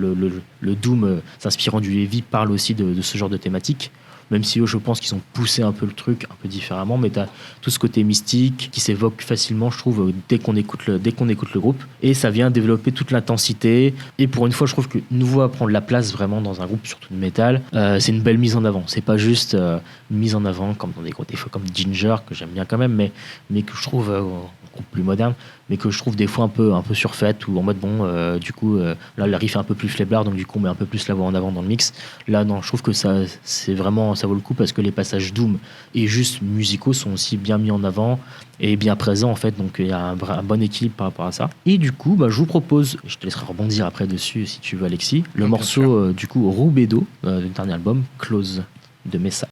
le Doom, s'inspirant du Heavy, parle aussi de ce genre de thématique. Même si eux, je pense qu'ils ont poussé un peu le truc un peu différemment, mais tu as tout ce côté mystique qui s'évoque facilement, je trouve, dès qu'on écoute le groupe. Et ça vient développer toute l'intensité. Et pour une fois, je trouve que Nouveau prend de la place vraiment dans un groupe, surtout de métal. C'est une belle mise en avant. C'est pas juste une mise en avant comme dans des groupes, des fois comme Ginger, que j'aime bien quand même, mais que je trouve groupe plus moderne, mais que je trouve des fois un peu surfaite, ou en mode du coup là le riff est un peu plus flaiblard, donc du coup on met un peu plus la voix en avant dans le mix. Là non, je trouve que ça vaut le coup parce que les passages Doom et juste musicaux sont aussi bien mis en avant et bien présents en fait, donc il y a un bon équilibre par rapport à ça. Et du coup je vous propose, je te laisserai rebondir après dessus si tu veux Alexis, le morceau du coup Rubedo du dernier album Close de Messa.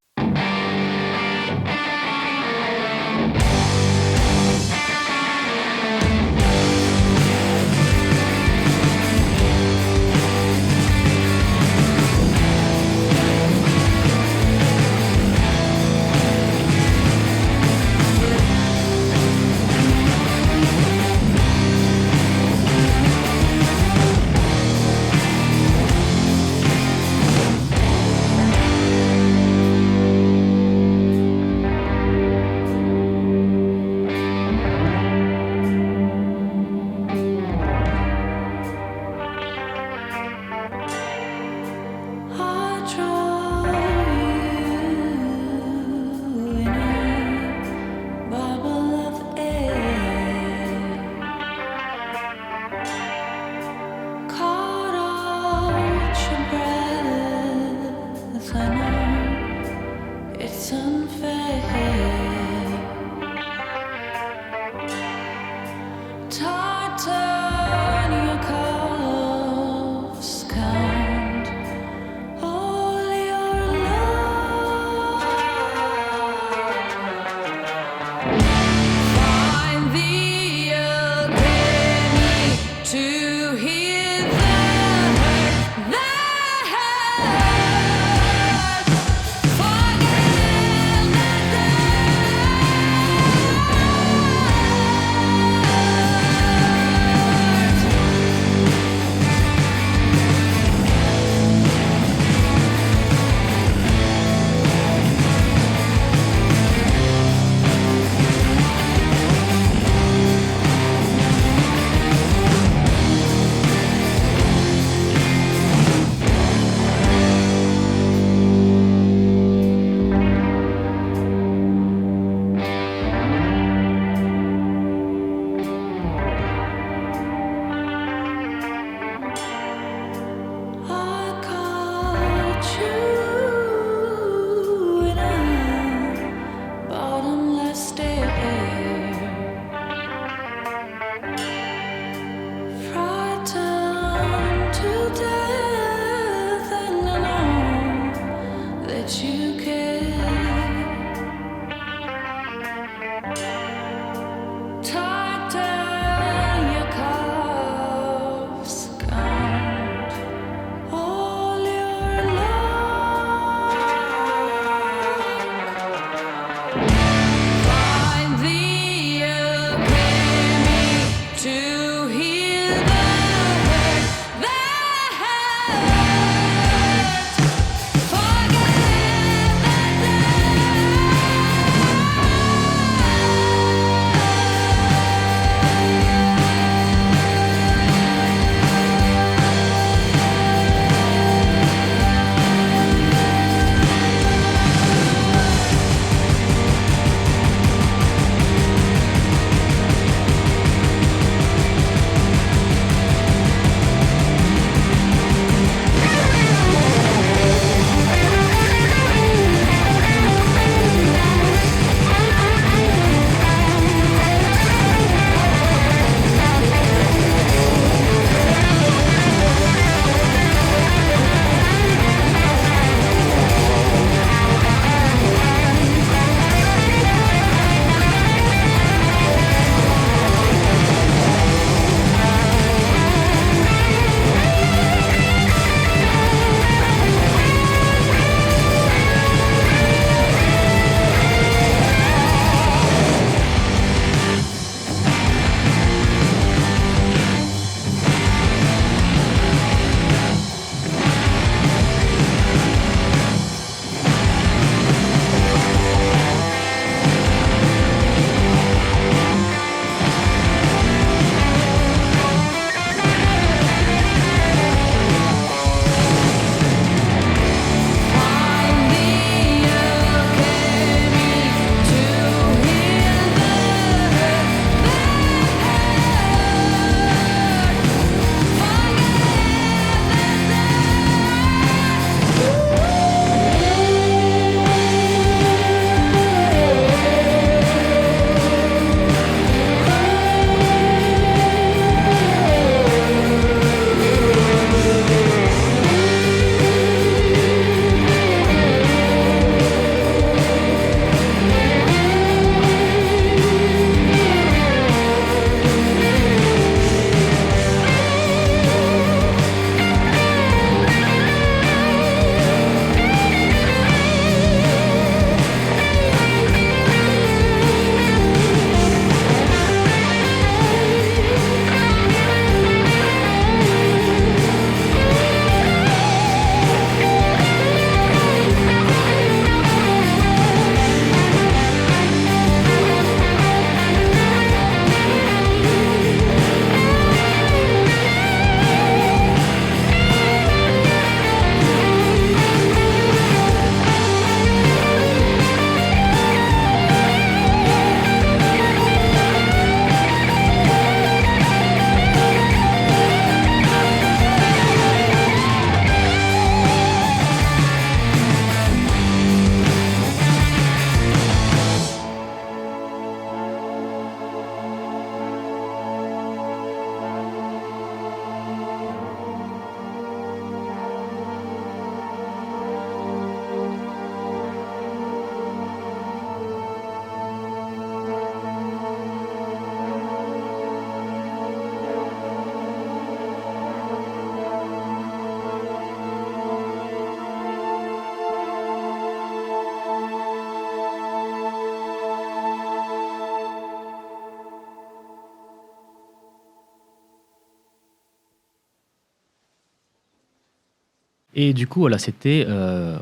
Et du coup, voilà, c'était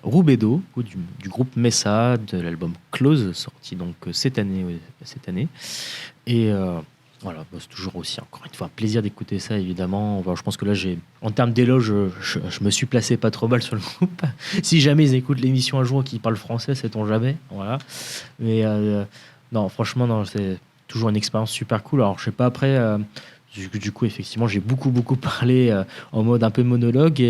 Rubedo du groupe Messa, de l'album Close, sorti donc cette année. Et voilà, bah, c'est toujours aussi, encore une fois, un plaisir d'écouter ça, évidemment. Bah, je pense que là, en termes d'éloge, je me suis placé pas trop mal sur le groupe. Si jamais ils écoutent l'émission un jour qui parle français, sait-on jamais. Voilà. Mais non, franchement, non, c'est toujours une expérience super cool. Alors, je sais pas, après, du coup, effectivement, j'ai beaucoup parlé en mode un peu monologue.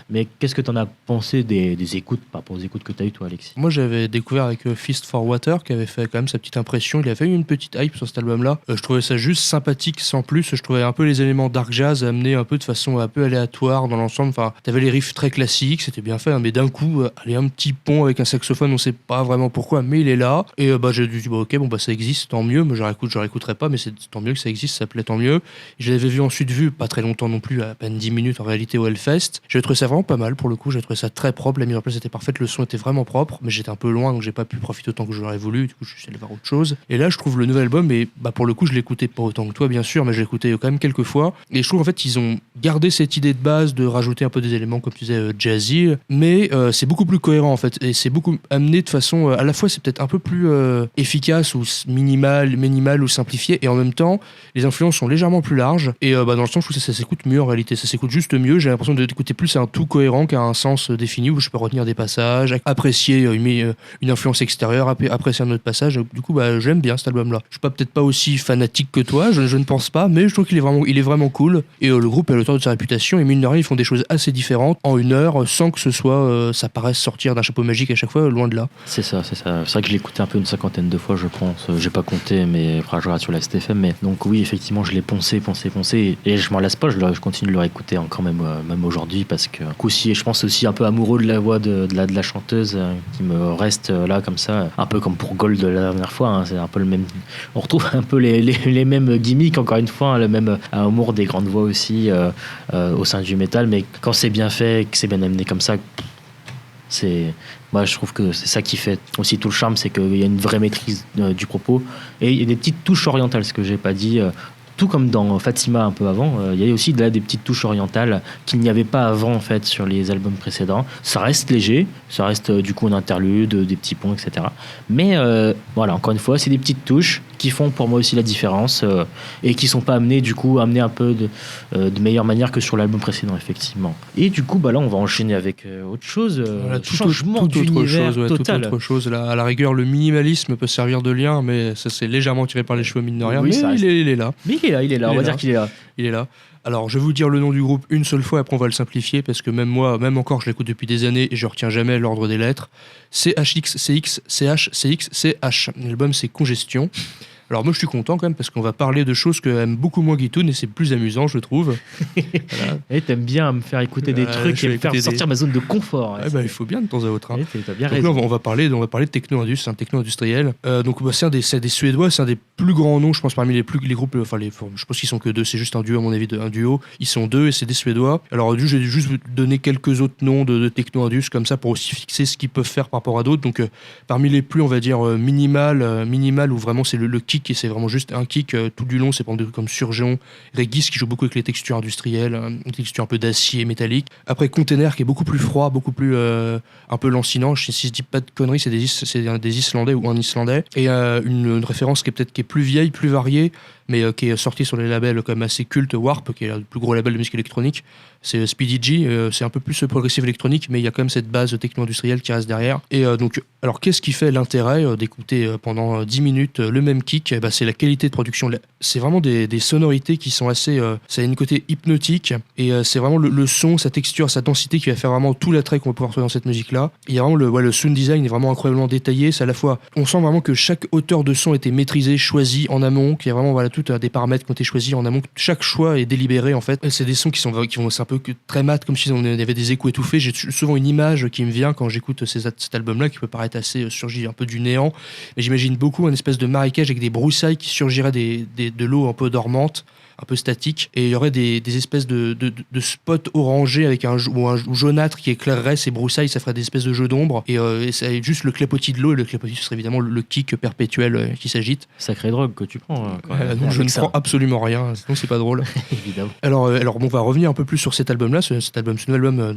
Mais qu'est-ce que tu en as pensé des écoutes, par rapport aux écoutes que tu as eues, toi, Alexis? Moi, j'avais découvert avec Fist for Water, qui avait fait quand même sa petite impression. Il avait eu une petite hype sur cet album-là. Je trouvais ça juste sympathique, sans plus. Je trouvais un peu les éléments dark jazz amenés un peu de façon un peu aléatoire dans l'ensemble. Enfin, t'avais les riffs très classiques, c'était bien fait, hein, mais d'un coup, allez, un petit pont avec un saxophone, on sait pas vraiment pourquoi, mais il est là. Et j'ai dit, ok, bon, ça existe, tant mieux. Mais je réécouterai pas, mais c'est tant mieux que ça existe, ça plaît, tant mieux. Je l'avais vu, pas très longtemps non plus, à peine 10 minutes en réalité au Hellfest. J'ai trouvé ça vraiment pas mal pour le coup, j'ai trouvé ça très propre, la mise en place était parfaite, le son était vraiment propre, mais j'étais un peu loin donc j'ai pas pu profiter autant que j'aurais voulu, du coup je suis allé voir autre chose. Et là je trouve le nouvel album, et pour le coup je l'écoutais pas autant que toi bien sûr, mais je l'écoutais quand même quelques fois, et je trouve en fait ils ont gardé cette idée de base de rajouter un peu des éléments comme tu disais jazzy, mais c'est beaucoup plus cohérent en fait, et c'est beaucoup amené de façon, à la fois c'est peut-être un peu plus efficace ou minimal ou simplifié, et en même temps les influences sont légèrement plus larges. Et dans le sens, je trouve que ça s'écoute mieux en réalité. Ça s'écoute juste mieux. J'ai l'impression d'écouter plus un tout cohérent qu'à un sens défini où je peux retenir des passages, apprécier une influence extérieure, apprécier un autre passage. Du coup, j'aime bien cet album-là. Je suis peut-être pas aussi fanatique que toi, je ne pense pas, mais je trouve qu'il est vraiment cool. Et le groupe est à l'auteur de sa réputation. Et mine de rien, ils font des choses assez différentes en une heure sans que ce soit, ça paraisse sortir d'un chapeau magique à chaque fois, loin de là. C'est ça. C'est vrai que je l'ai écouté un peu une 50aine de fois, je pense. J'ai pas compté, mais je regarde sur la STFM. Mais donc, oui, effectivement, je l'ai poncé. Et je m'en lasse pas, je continue de le réécouter encore même aujourd'hui, parce que aussi, je pense aussi un peu amoureux de la voix de la chanteuse qui me reste là comme ça, un peu comme pour Gold la dernière fois, hein, c'est un peu le même, on retrouve un peu les mêmes gimmicks encore une fois, hein, le même amour des grandes voix aussi au sein du métal, mais quand c'est bien fait, que c'est bien amené comme ça, moi je trouve que c'est ça qui fait aussi tout le charme, c'est qu'il y a une vraie maîtrise du propos, et il y a des petites touches orientales, ce que j'ai pas dit, tout comme dans Fatima un peu avant, il y a aussi là des petites touches orientales qu'il n'y avait pas avant en fait sur les albums précédents. Ça reste léger, ça reste du coup un interlude, des petits ponts, etc. Mais voilà, encore une fois, c'est des petites touches qui font pour moi aussi la différence et qui sont pas amenées un peu de meilleure manière que sur l'album précédent, effectivement. Et du coup, là on va enchaîner avec autre chose, changement d'univers total. Toute autre chose. Là, à la rigueur, le minimalisme peut servir de lien, mais ça c'est légèrement tiré par les cheveux, mine de rien. Oui, mais il est là. Mais il est là, on va dire qu'il est là. Il est là. Alors, je vais vous dire le nom du groupe une seule fois, après on va le simplifier, parce que même moi, même encore, je l'écoute depuis des années et je retiens jamais l'ordre des lettres. CHX, CH, CX, CH. L'album, c'est Congestion. Alors moi je suis content quand même parce qu'on va parler de choses que aime beaucoup moins Guitoun et c'est plus amusant je trouve. Voilà. Et t'aimes bien me faire écouter des trucs et me faire sortir ma zone de confort. Il faut bien de temps à autre. Hein. T'as bien donc raison. là on va parler de techno-indus, c'est un techno-industriel. C'est des Suédois, c'est un des plus grands noms je pense parmi les groupes, je pense qu'ils sont que deux, c'est juste un duo à mon avis, un duo. Ils sont deux et c'est des Suédois. Alors je vais juste vous donner quelques autres noms de techno-indus comme ça pour aussi fixer ce qu'ils peuvent faire par rapport à d'autres. Donc parmi les plus on va dire minimal où vraiment c'est le kick et c'est vraiment juste un kick tout du long, c'est pour des trucs comme Surgeon, Regis qui joue beaucoup avec les textures industrielles, une texture un peu d'acier métallique. Après Container qui est beaucoup plus froid, beaucoup plus un peu lancinant, si je dis pas de conneries, c'est des Islandais ou un Islandais, et une référence qui est plus vieille, plus variée, mais qui est sortie sur les labels quand même assez cultes, Warp qui est le plus gros label de musique électronique, c'est Speedy G, c'est un peu plus progressif électronique, mais il y a quand même cette base techno-industrielle qui reste derrière. Et donc, alors qu'est-ce qui fait l'intérêt d'écouter pendant 10 minutes le même kick? C'est la qualité de production. C'est vraiment des sonorités qui sont assez... ça a une côté hypnotique, et c'est vraiment le son, sa texture, sa densité qui va faire vraiment tout l'attrait qu'on va pouvoir trouver dans cette musique-là. Il y a vraiment le sound design est vraiment incroyablement détaillé, c'est à la fois... On sent vraiment que chaque hauteur de son a été maîtrisé, choisi en amont, qu'il y a vraiment tout des paramètres qui ont été choisis en amont, chaque choix est délibéré en fait. Et c'est des sons qui vont c'est un peu très mat, comme si on avait des échos étouffés. J'ai souvent une image qui me vient quand j'écoute cet album-là, qui peut paraître assez surgi un peu du néant, mais j'imagine beaucoup un espèce de marécage avec des broussailles qui surgiraient de l'eau un peu dormante, un peu statique, et il y aurait des espèces de spots orangés avec ou jaunâtre qui éclairerait ces broussailles, ça ferait des espèces de jeux d'ombre, et c'est juste le clapotis de l'eau, et le clapotis ce serait évidemment le kick perpétuel qui s'agite. Sacrée drogue que tu prends. Donc je ne prends absolument rien, sinon c'est pas drôle. Évidemment. Alors bon, on va revenir un peu plus sur cet album-là, ce nouvel album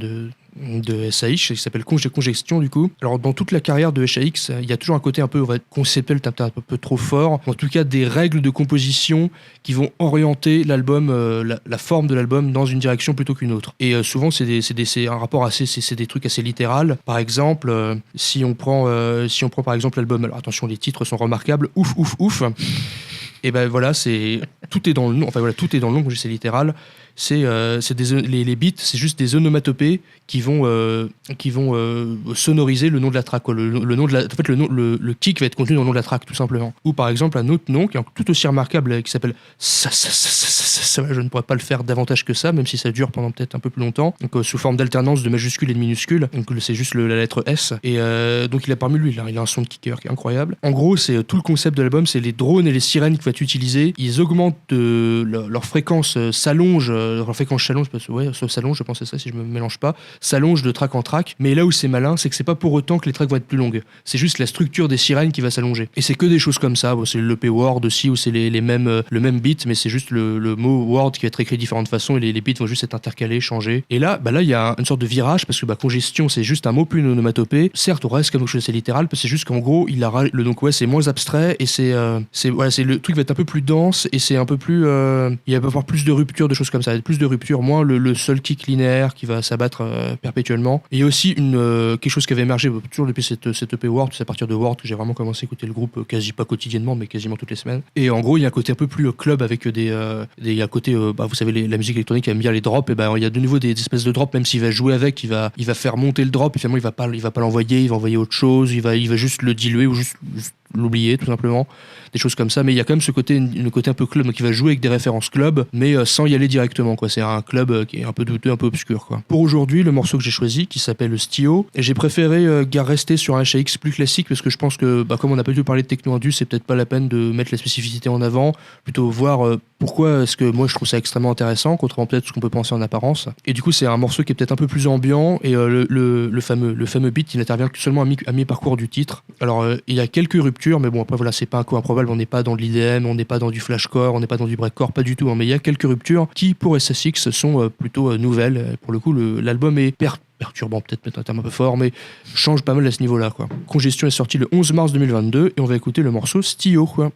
de SAX qui s'appelle Congestion du coup. Alors dans toute la carrière de SAX, il y a toujours un côté un peu conceptuel, peut-être un peu trop fort, en tout cas des règles de composition qui vont orienter l'album, la forme de l'album dans une direction plutôt qu'une autre. Et souvent c'est un rapport assez, c'est des trucs assez littéral. Par exemple, si on prend par exemple l'album, alors attention, les titres sont remarquables, ouf ouf ouf. Et ben voilà, tout est dans le nom. Enfin voilà, tout est dans le nom. C'est littéral. Les beats, c'est juste des onomatopées qui vont sonoriser le nom de la track. Le kick va être contenu dans le nom de la track, tout simplement. Ou par exemple un autre nom qui est tout aussi remarquable, qui s'appelle ça. Je ne pourrais pas le faire davantage que ça, même si ça dure pendant peut-être un peu plus longtemps. Donc sous forme d'alternance de majuscules et de minuscules. Donc c'est juste la lettre S. Et donc il a parmi lui, il a un son de kicker qui est incroyable. En gros, c'est tout le concept de l'album, c'est les drones et les sirènes qu'il va utiliser. Ils augmentent leur fréquence, s'allonge. Leur fréquence s'allonge, s'allonge, je pense à ça si je me mélange pas, s'allonge de track en track, mais là où c'est malin, c'est que c'est pas pour autant que les tracks vont être plus longues, c'est juste la structure des sirènes qui va s'allonger. Et c'est que des choses comme ça, c'est l'EP word aussi, où c'est le même beat, mais c'est juste le mot word qui va être écrit de différentes façons, et les beats vont juste être intercalés, changés. Et là, il y a une sorte de virage, parce que congestion, c'est juste un mot plus une onomatopée. Certes, on reste comme quelque chose assez littéral, parce que c'est juste qu'en gros, c'est moins abstrait, et le truc va être un peu plus dense, et c'est un peu plus, il va y avoir plus de ruptures, de choses comme ça, plus de rupture, moins le seul kick linéaire qui va s'abattre perpétuellement. Et il y a aussi quelque chose qui avait émergé toujours depuis cette EP Word, c'est à partir de Word que j'ai vraiment commencé à écouter le groupe, quasi pas quotidiennement, mais quasiment toutes les semaines. Et en gros, il y a un côté un peu plus club avec il y a un côté, vous savez, la musique électronique aime bien les drops, et il y a de nouveau des espèces de drops, même s'il va jouer avec, il va faire monter le drop, et finalement il va pas l'envoyer, il va envoyer autre chose, il va juste le diluer ou juste l'oublier tout simplement, des choses comme ça. Mais il y a quand même ce côté un peu club, donc il va jouer avec des références club, mais sans y aller directement, quoi. C'est un club qui est un peu douteux, un peu obscur, quoi. Pour aujourd'hui, le morceau que j'ai choisi, qui s'appelle Stio, et j'ai préféré rester sur un HAX plus classique, parce que je pense que comme on n'a pas du tout parlé de techno-indus, c'est peut-être pas la peine de mettre la spécificité en avant, plutôt voir pourquoi est-ce que moi je trouve ça extrêmement intéressant, contrairement peut-être à ce qu'on peut penser en apparence. Et du coup, c'est un morceau qui est peut-être un peu plus ambiant, et le fameux beat, il n'intervient que seulement à mi-parcours du titre. Alors il y a quelques ruptures, mais bon, après voilà, c'est pas un coup improbable, on n'est pas dans de l'IDM, on n'est pas dans du flashcore, on n'est pas dans du breakcore, pas du tout, hein, mais il y a quelques ruptures qui pour SSX sont plutôt nouvelles. Pour le coup, l'album est perturbant, peut-être un terme un peu fort, mais change pas mal à ce niveau-là, quoi. Congestion est sorti le 11 mars 2022 et on va écouter le morceau Stio, quoi.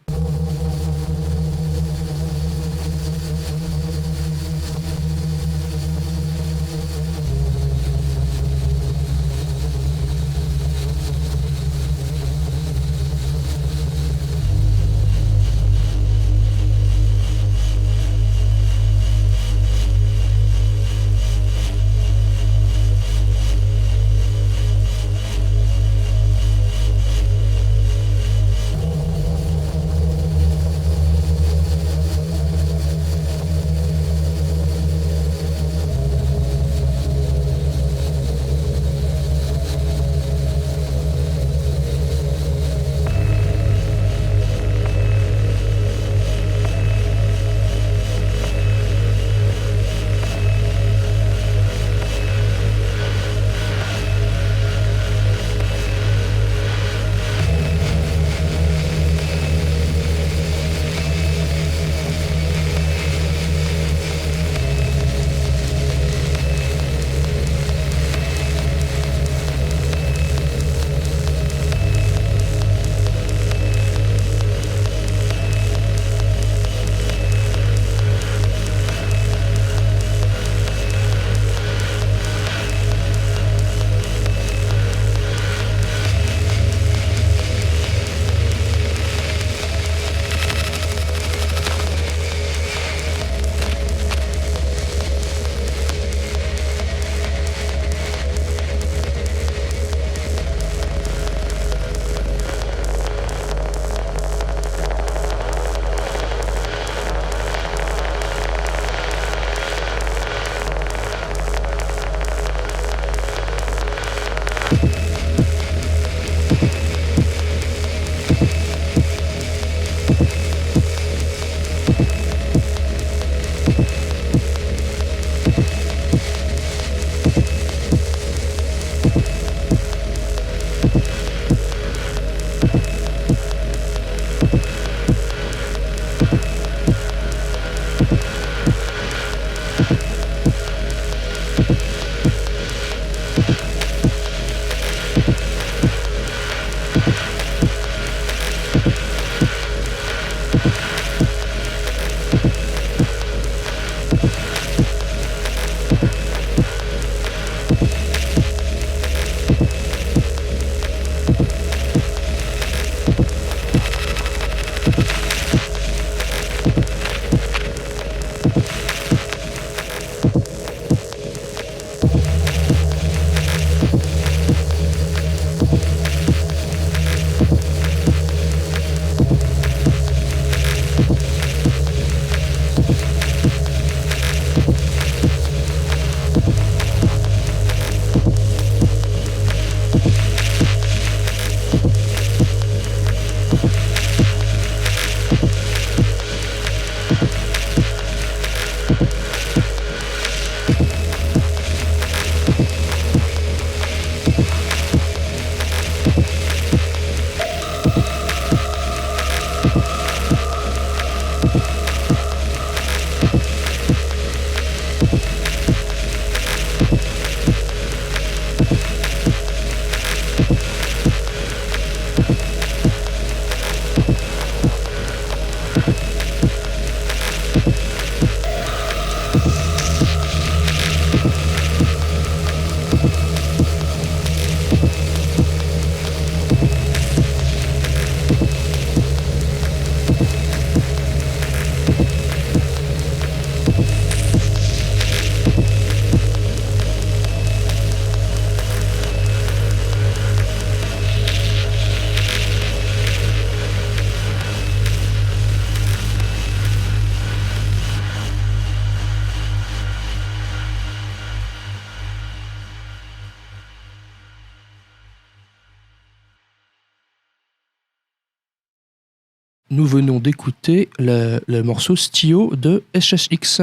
Nous venons d'écouter le morceau Stio de SSX.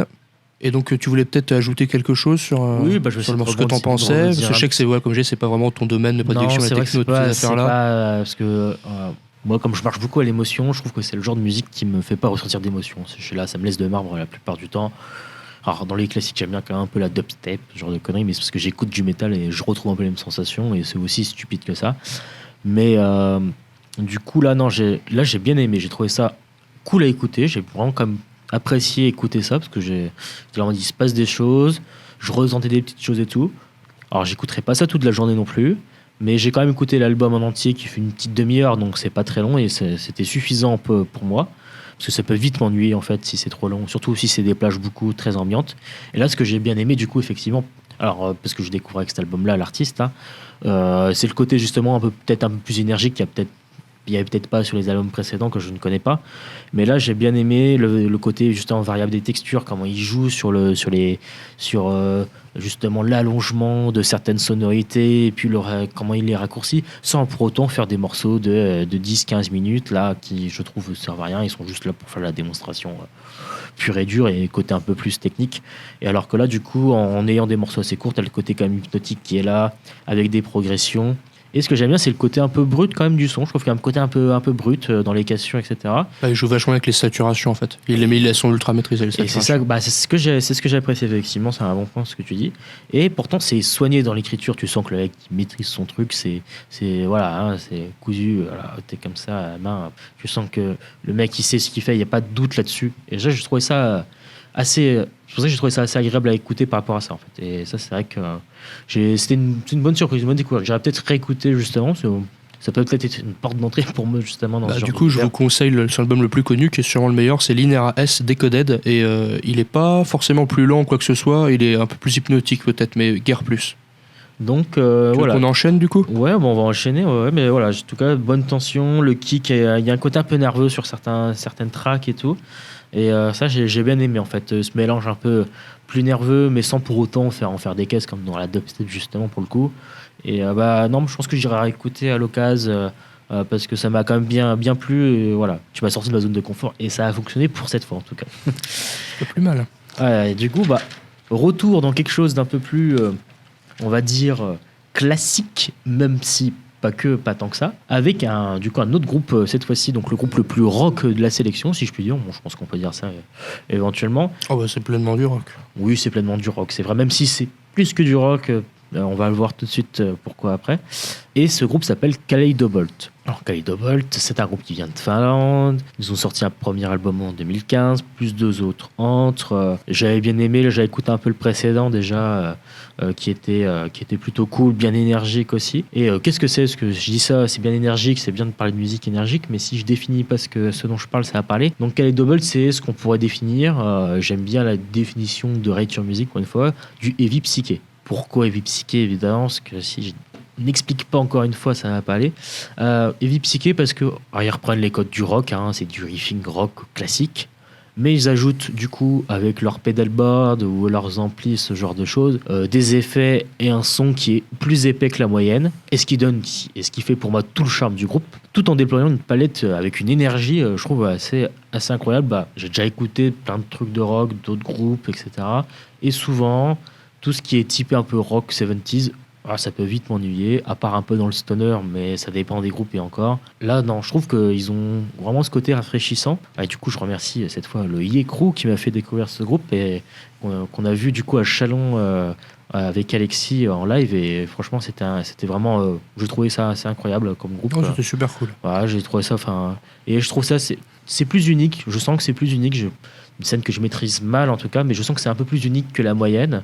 Et donc tu voulais peut-être ajouter quelque chose sur, Oui, je sur le morceau que t'en pensais, parce que je sais que c'est comme je dis, c'est pas vraiment ton domaine de prédilection, la techno, toutes ces affaires-là. Parce que moi, comme je marche beaucoup à l'émotion, je trouve que c'est le genre de musique qui me fait pas ressentir d'émotion. Je suis là, ça me laisse de marbre la plupart du temps. Alors dans les classiques, j'aime bien quand même un peu la dubstep, ce genre de conneries, mais c'est parce que j'écoute du métal et je retrouve un peu les mêmes sensations, et c'est aussi stupide que ça. Mais du coup là, non, j'ai bien aimé, j'ai trouvé ça cool à écouter, j'ai vraiment comme apprécié écouter ça, parce que j'ai vraiment dit, il se passe des choses, je ressentais des petites choses et tout. Alors j'écouterai pas ça toute la journée non plus, mais j'ai quand même écouté l'album en entier qui fait une petite demi-heure, donc c'est pas très long, et c'était suffisant un peu pour moi, parce que ça peut vite m'ennuyer en fait si c'est trop long, surtout si c'est des plages beaucoup très ambiantes. Et là, ce que j'ai bien aimé du coup, effectivement, alors parce que je découvre avec cet album-là l'artiste, c'est le côté justement peut-être un peu plus énergique qu'il y avait peut-être pas sur les albums précédents que je ne connais pas, mais là j'ai bien aimé le côté justement variable des textures, comment il joue sur justement l'allongement de certaines sonorités, et puis comment il les raccourcit sans pour autant faire des morceaux de 10-15 minutes là qui, je trouve, ne servent à rien. Ils sont juste là pour faire la démonstration pure et dure, et côté un peu plus technique. Et alors que là, du coup, en ayant des morceaux assez courts, t'as le côté quand même hypnotique qui est là, avec des progressions. Et ce que j'aime bien, c'est le côté un peu brut quand même du son. Je trouve qu'il y a un côté un peu brut dans les questions, etc. Il joue vachement avec les saturations en fait. Ils sont ultra maîtrisés, les saturations. Et c'est ça, c'est ce que j'ai apprécié effectivement. C'est un bon point ce que tu dis. Et pourtant, c'est soigné dans l'écriture. Tu sens que le mec maîtrise son truc. C'est voilà, c'est cousu. Voilà, t'es comme ça à la main. Tu sens que le mec il sait ce qu'il fait. Il y a pas de doute là-dessus. Et déjà, je trouvais ça assez. C'est pour ça que j'ai trouvé ça assez agréable à écouter par rapport à ça en fait. Et ça, c'est vrai que c'était une bonne surprise, une bonne découverte. J'aurais peut-être réécouté justement. Ça peut peut-être être une porte d'entrée pour moi justement dans ce genre. Du coup, je vous conseille son album le plus connu, qui est sûrement le meilleur, c'est Linear S Decoded, et il est pas forcément plus lent ou quoi que ce soit. Il est un peu plus hypnotique peut-être, mais guère plus. Donc voilà. On enchaîne du coup. Ouais, bon, on va enchaîner. Ouais, mais voilà, en tout cas, bonne tension. Le kick, il y a un côté un peu nerveux sur certaines tracks et tout. Et ça, j'ai bien aimé en fait, ce mélange un peu plus nerveux, mais sans pour autant en faire des caisses comme dans la dubstep justement pour le coup. Et non, je pense que j'irai réécouter à l'occasion parce que ça m'a quand même bien plu. Et voilà, tu m'as sorti de ma zone de confort et ça a fonctionné pour cette fois en tout cas. C'est pas plus mal. Ouais, et du coup, retour dans quelque chose d'un peu plus, on va dire, classique, même si pas tant que ça, avec un autre groupe cette fois-ci, donc le groupe le plus rock de la sélection, si je puis dire. Bon, je pense qu'on peut dire ça éventuellement. Oh bah c'est pleinement du rock. Oui, c'est pleinement du rock, c'est vrai, même si c'est plus que du rock, on va le voir tout de suite pourquoi après. Et ce groupe s'appelle Kaleidobolt. Alors Kaleidobolt, c'est un groupe qui vient de Finlande. Ils ont sorti un premier album en 2015, plus 2 autres entre. J'avais bien aimé, j'avais écouté un peu le précédent déjà, qui était plutôt cool, bien énergique aussi. Et qu'est-ce que c'est? Parce que je dis ça, c'est bien énergique, c'est bien de parler de musique énergique, mais si je définis pas ce dont je parle, ça va parler. Donc Kaleidobolt, c'est ce qu'on pourrait définir, j'aime bien la définition de Rate Your Music, pour une fois, du heavy psyché. Pourquoi heavy psyché, évidemment? Parce que si je n'explique pas encore une fois, ça va pas aller. Heavy psyché parce que ils reprennent les codes du rock, c'est du riffing rock classique, mais ils ajoutent du coup avec leur pedalboard ou leurs amplis, ce genre de choses, des effets et un son qui est plus épais que la moyenne, et ce qui fait pour moi tout le charme du groupe, tout en déployant une palette avec une énergie, je trouve assez incroyable. J'ai déjà écouté plein de trucs de rock, d'autres groupes, etc. Et souvent tout ce qui est typé un peu rock 70s, ça peut vite m'ennuyer, à part un peu dans le stoner, mais ça dépend des groupes et encore. Là, non, je trouve qu'ils ont vraiment ce côté rafraîchissant. Et du coup, je remercie cette fois le Ye Crew qui m'a fait découvrir ce groupe et qu'on a vu du coup à Chalon avec Alexis en live. Et franchement, c'était vraiment. Je trouvais ça assez incroyable comme groupe. Oh, c'était super cool. Voilà, j'ai trouvé ça. Et je trouve ça, c'est plus unique. Je sens que c'est plus unique. Une scène que je maîtrise mal en tout cas, mais je sens que c'est un peu plus unique que la moyenne.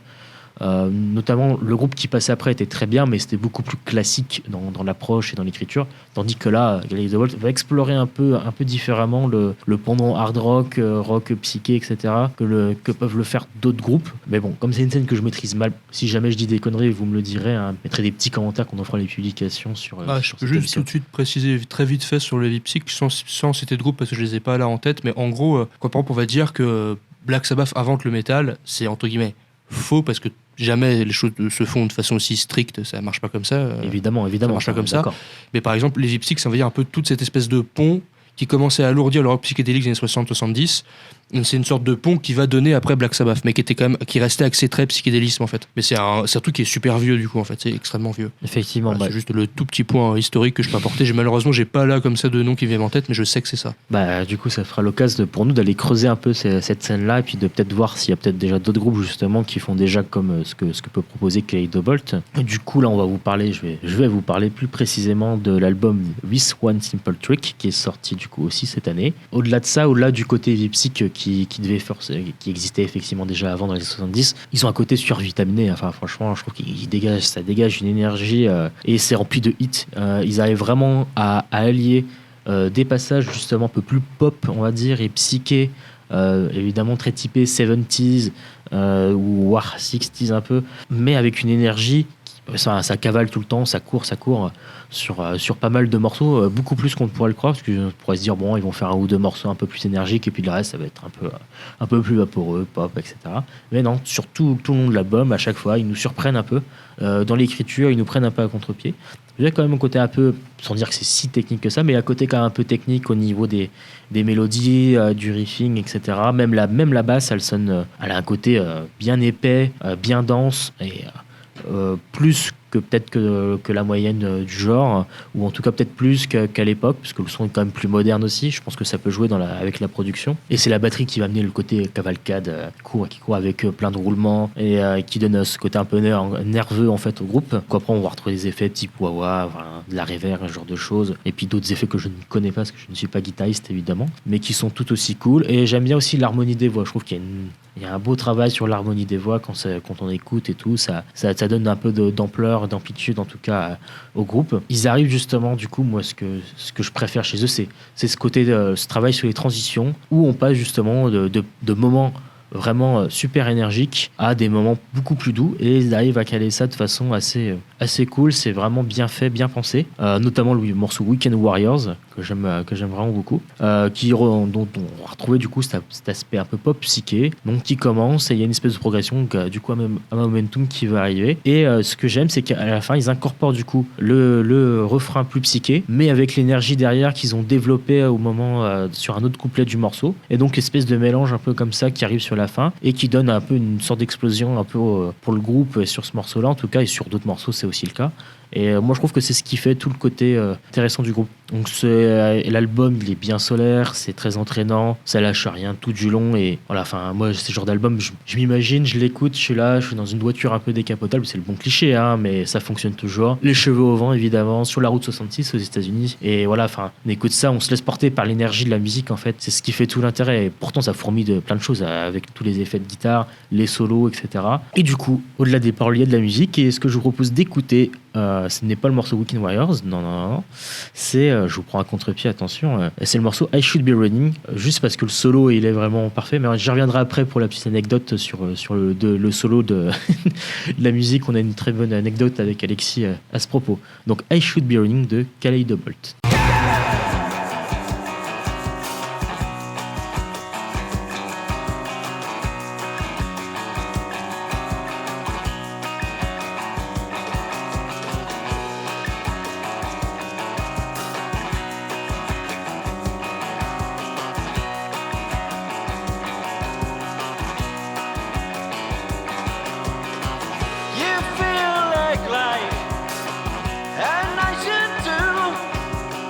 Notamment le groupe qui passait après était très bien, mais c'était beaucoup plus classique dans l'approche et dans l'écriture, tandis que là Kaleidobolt va explorer un peu différemment le pendant hard rock, rock psyché, etc. que peuvent le faire d'autres groupes. Mais bon, comme c'est une scène que je maîtrise mal, si jamais je dis des conneries, vous me le direz, mettrez des petits commentaires quand on fera les publications sur je peux juste tout de suite préciser très vite fait sur le heavy psych sans citer de groupe parce que je les ai pas là en tête, mais en gros par exemple on va dire que Black Sabbath invente le métal, c'est entre guillemets faux parce que jamais les choses se font de façon aussi stricte, ça marche pas comme ça. Évidemment, ça marche pas comme ça. D'accord. Mais par exemple, les Psych, ça veut dire un peu toute cette espèce de pont qui commençait à alourdir le rock psychédélique des années 60-70. C'est une sorte de pont qui va donner après Black Sabbath, mais qui restait axé très psychédélisme en fait. Mais c'est un truc qui est super vieux du coup en fait, c'est extrêmement vieux. Effectivement. C'est juste le tout petit point historique que je peux apporter. Malheureusement, j'ai pas là comme ça de nom qui vient en tête, mais je sais que c'est ça. Du coup, ça fera l'occasion pour nous d'aller creuser un peu cette scène-là et puis de peut-être voir s'il y a peut-être déjà d'autres groupes justement qui font déjà comme ce que peut proposer Kaleidobolt. Du coup, là, on va vous parler, je vais vous parler plus précisément de l'album With One Simple Trick qui est sorti du coup aussi cette année. Au-delà de ça, au-delà du côté Vipsic qui qui existait effectivement déjà avant dans les 70, ils ont un côté survitaminé. Enfin, franchement, je trouve ça dégage une énergie et c'est rempli de hits. Ils arrivent vraiment à allier des passages justement un peu plus pop, on va dire, et psyché, évidemment très typé 70s ou War 60s un peu, mais avec une énergie. Ça cavale tout le temps, ça court sur pas mal de morceaux, beaucoup plus qu'on pourrait le croire, parce qu'on pourrait se dire bon, ils vont faire un ou deux morceaux un peu plus énergiques et puis le reste ça va être un peu plus vaporeux, pop, etc. Mais non, sur tout le long de l'album, à chaque fois, ils nous surprennent un peu dans l'écriture, ils nous prennent un peu à contre-pied. Il y a quand même un côté un peu, sans dire que c'est si technique que ça, mais un côté quand même un peu technique au niveau des mélodies, du riffing, etc. Même la basse, elle a un côté bien épais, bien dense et plus que peut-être que la moyenne du genre, ou en tout cas peut-être plus qu'à l'époque, parce que le son est quand même plus moderne aussi. Je pense que ça peut jouer avec la production. Et c'est la batterie qui va amener le côté cavalcade, qui court avec plein de roulements et qui donne ce côté un peu nerveux en fait au groupe. Après on va retrouver des effets type wah-wah, de la reverb, ce genre de choses, et puis d'autres effets que je ne connais pas parce que je ne suis pas guitariste évidemment, mais qui sont tout aussi cool. Et j'aime bien aussi l'harmonie des voix. Je trouve qu'il y a un beau travail sur l'harmonie des voix quand on écoute et tout. Ça donne un peu d'ampleur, d'amplitude en tout cas au groupe. Ils arrivent justement, du coup, moi ce que je préfère chez eux, c'est ce côté ce travail sur les transitions où on passe justement de moments vraiment super énergiques à des moments beaucoup plus doux, et ils arrivent à caler ça de façon assez cool. C'est vraiment bien fait, bien pensé, notamment le morceau Weekend Warriors que j'aime vraiment beaucoup, dont on va retrouver du coup cet aspect un peu pop psyché, donc qui commence et il y a une espèce de progression du coup un momentum qui va arriver. Et ce que j'aime, c'est qu'à la fin ils incorporent du coup le refrain plus psyché, mais avec l'énergie derrière qu'ils ont développé au moment sur un autre couplet du morceau, et donc espèce de mélange un peu comme ça qui arrive sur la fin et qui donne un peu une sorte d'explosion un peu pour le groupe sur ce morceau là en tout cas, et sur d'autres morceaux c'est aussi le cas. Et moi, je trouve que c'est ce qui fait tout le côté intéressant du groupe. Donc, l'album, il est bien solaire, c'est très entraînant, ça lâche rien tout du long. Et voilà, enfin, moi, ce genre d'album, je m'imagine, je l'écoute, je suis là, je suis dans une voiture un peu décapotable, c'est le bon cliché, hein, mais ça fonctionne toujours. Les cheveux au vent, évidemment, sur la route 66 aux États-Unis. Et voilà, enfin, on écoute ça, on se laisse porter par l'énergie de la musique, en fait. C'est ce qui fait tout l'intérêt. Et pourtant, ça fourmille de plein de choses, avec tous les effets de guitare, les solos, etc. Et du coup, au-delà des paroles, il y a de la musique. Et ce que je vous propose d'écouter, ce n'est pas le morceau Weekend Warriors, non. C'est, je vous prends à contre-pied, attention, c'est le morceau I Should Be Running, juste parce que le solo, il est vraiment parfait. Mais j'y reviendrai après pour la petite anecdote sur le solo de la musique. On a une très bonne anecdote avec Alexis à ce propos. Donc I Should Be Running de Kaleidobolt. You feel like life, and I should too.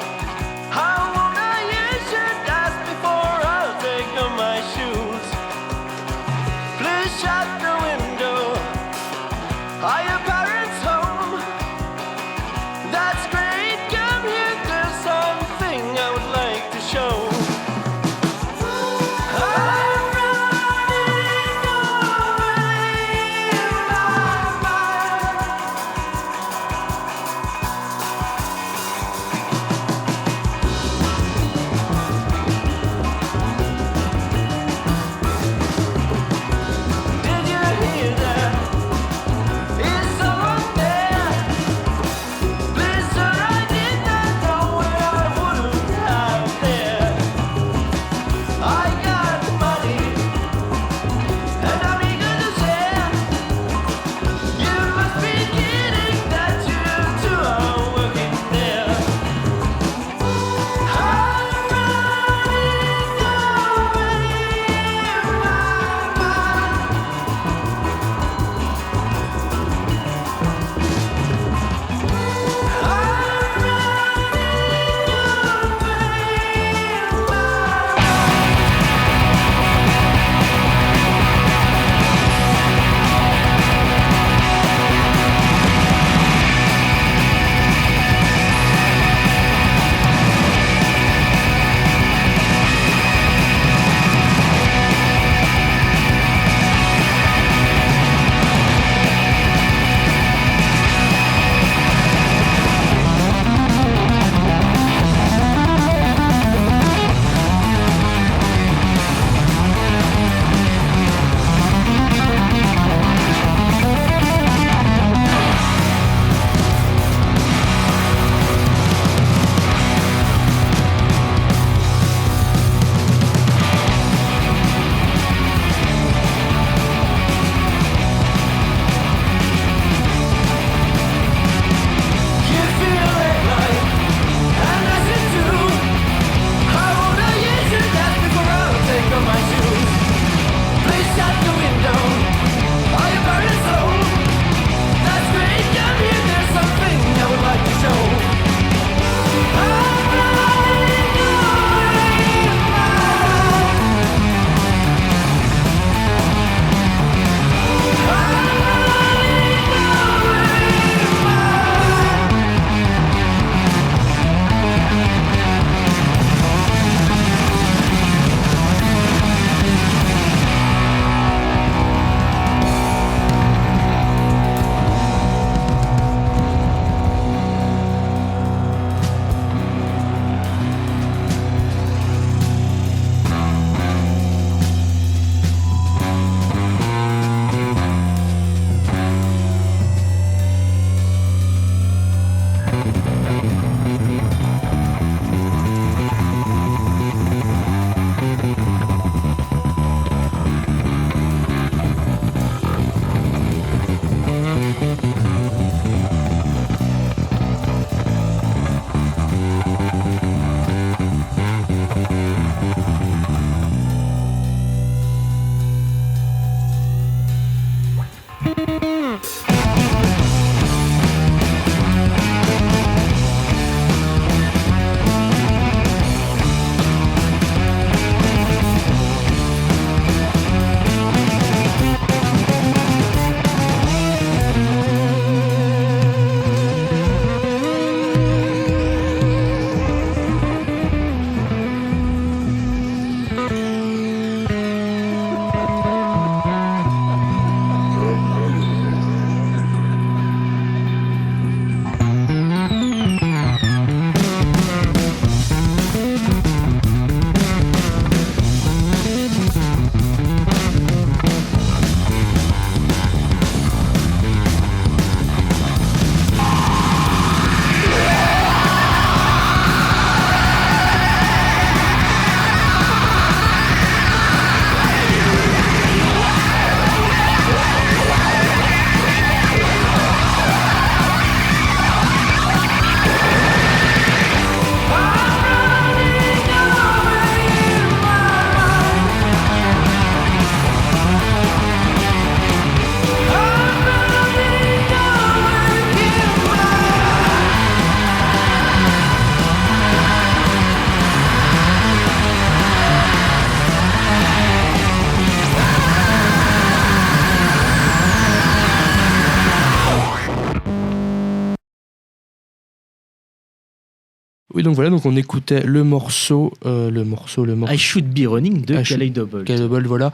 donc voilà, donc on écoutait le morceau. I Should Be Running de Calais Double. Calais Double, voilà.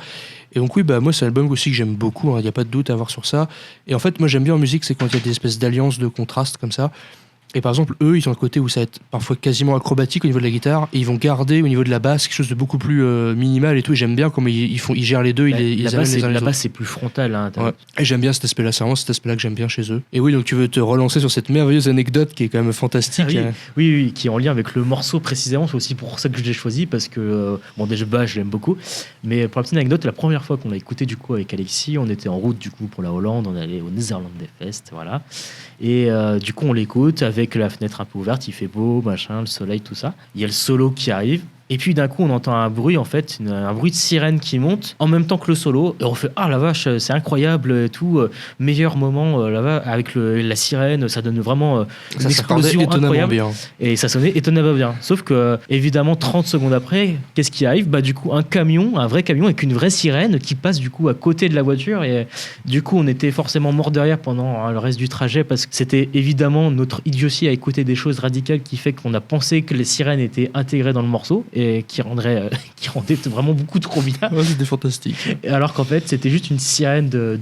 Et donc oui, moi c'est un album aussi que j'aime beaucoup, il n'y a pas de doute à avoir sur ça. Et en fait, moi j'aime bien en musique, c'est quand il y a des espèces d'alliances, de contrastes comme ça. Et par exemple, eux, ils ont un côté où ça va être parfois quasiment acrobatique au niveau de la guitare, et ils vont garder au niveau de la basse quelque chose de beaucoup plus minimal et tout. Et j'aime bien comment ils gèrent les deux, ils amènent les uns les autres. La basse, c'est plus frontal. Hein, ouais. Et j'aime bien cet aspect-là, c'est vraiment cet aspect-là que j'aime bien chez eux. Et oui, donc tu veux te relancer sur cette merveilleuse anecdote qui est quand même fantastique. Oui, qui est en lien avec le morceau précisément. C'est aussi pour ça que je l'ai choisi, parce que, déjà, je l'aime beaucoup. Mais pour la petite anecdote, la première fois qu'on l'a écouté du coup avec Alexis, on était en route du coup pour la Hollande, on allait au Netherlands Fest, voilà. Et du coup, on l'écoute avec la fenêtre un peu ouverte, il fait beau, machin, le soleil, tout ça. Il y a le solo qui arrive. Et puis d'un coup, on entend un bruit, en fait, un bruit de sirène qui monte en même temps que le solo. Et on fait ah la vache, c'est incroyable et tout. Meilleur moment là-bas avec la sirène, ça donne vraiment une explosion incroyable. Bien. Et ça sonnait étonnamment bien. Sauf que évidemment, 30 secondes après, qu'est-ce qui arrive ? Du coup, un vrai camion avec une vraie sirène qui passe du coup à côté de la voiture. Et du coup, on était forcément mort de rire pendant le reste du trajet parce que c'était évidemment notre idiotie à écouter des choses radicales qui fait qu'on a pensé que les sirènes étaient intégrées dans le morceau. Et qui rendait vraiment beaucoup trop bien. Ouais, c'était fantastique. Alors qu'en fait, c'était juste une sirène d'une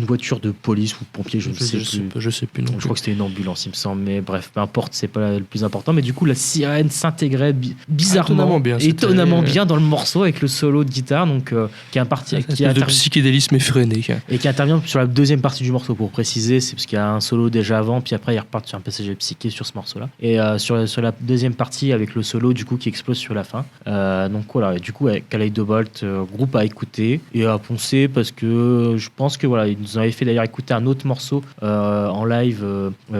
voiture de police ou de pompier, je ne sais plus. Je sais plus non plus. Je crois que c'était une ambulance, il me semble, mais bref, peu importe, c'est pas le plus important. Mais du coup, la sirène s'intégrait bizarrement, étonnamment bien dans le morceau avec le solo de guitare, donc qui est de psychédélisme effréné. Et qui intervient sur la deuxième partie du morceau, pour préciser, c'est parce qu'il y a un solo déjà avant, puis après, il repart sur un passage psyché sur ce morceau-là. Et sur la deuxième partie, avec le solo, du coup, qui explose sur la fin. Donc voilà, et du coup, Calais Bolt, groupe à écouter et à poncer, parce que je pense que voilà, ils nous avaient fait d'ailleurs écouter un autre morceau en live,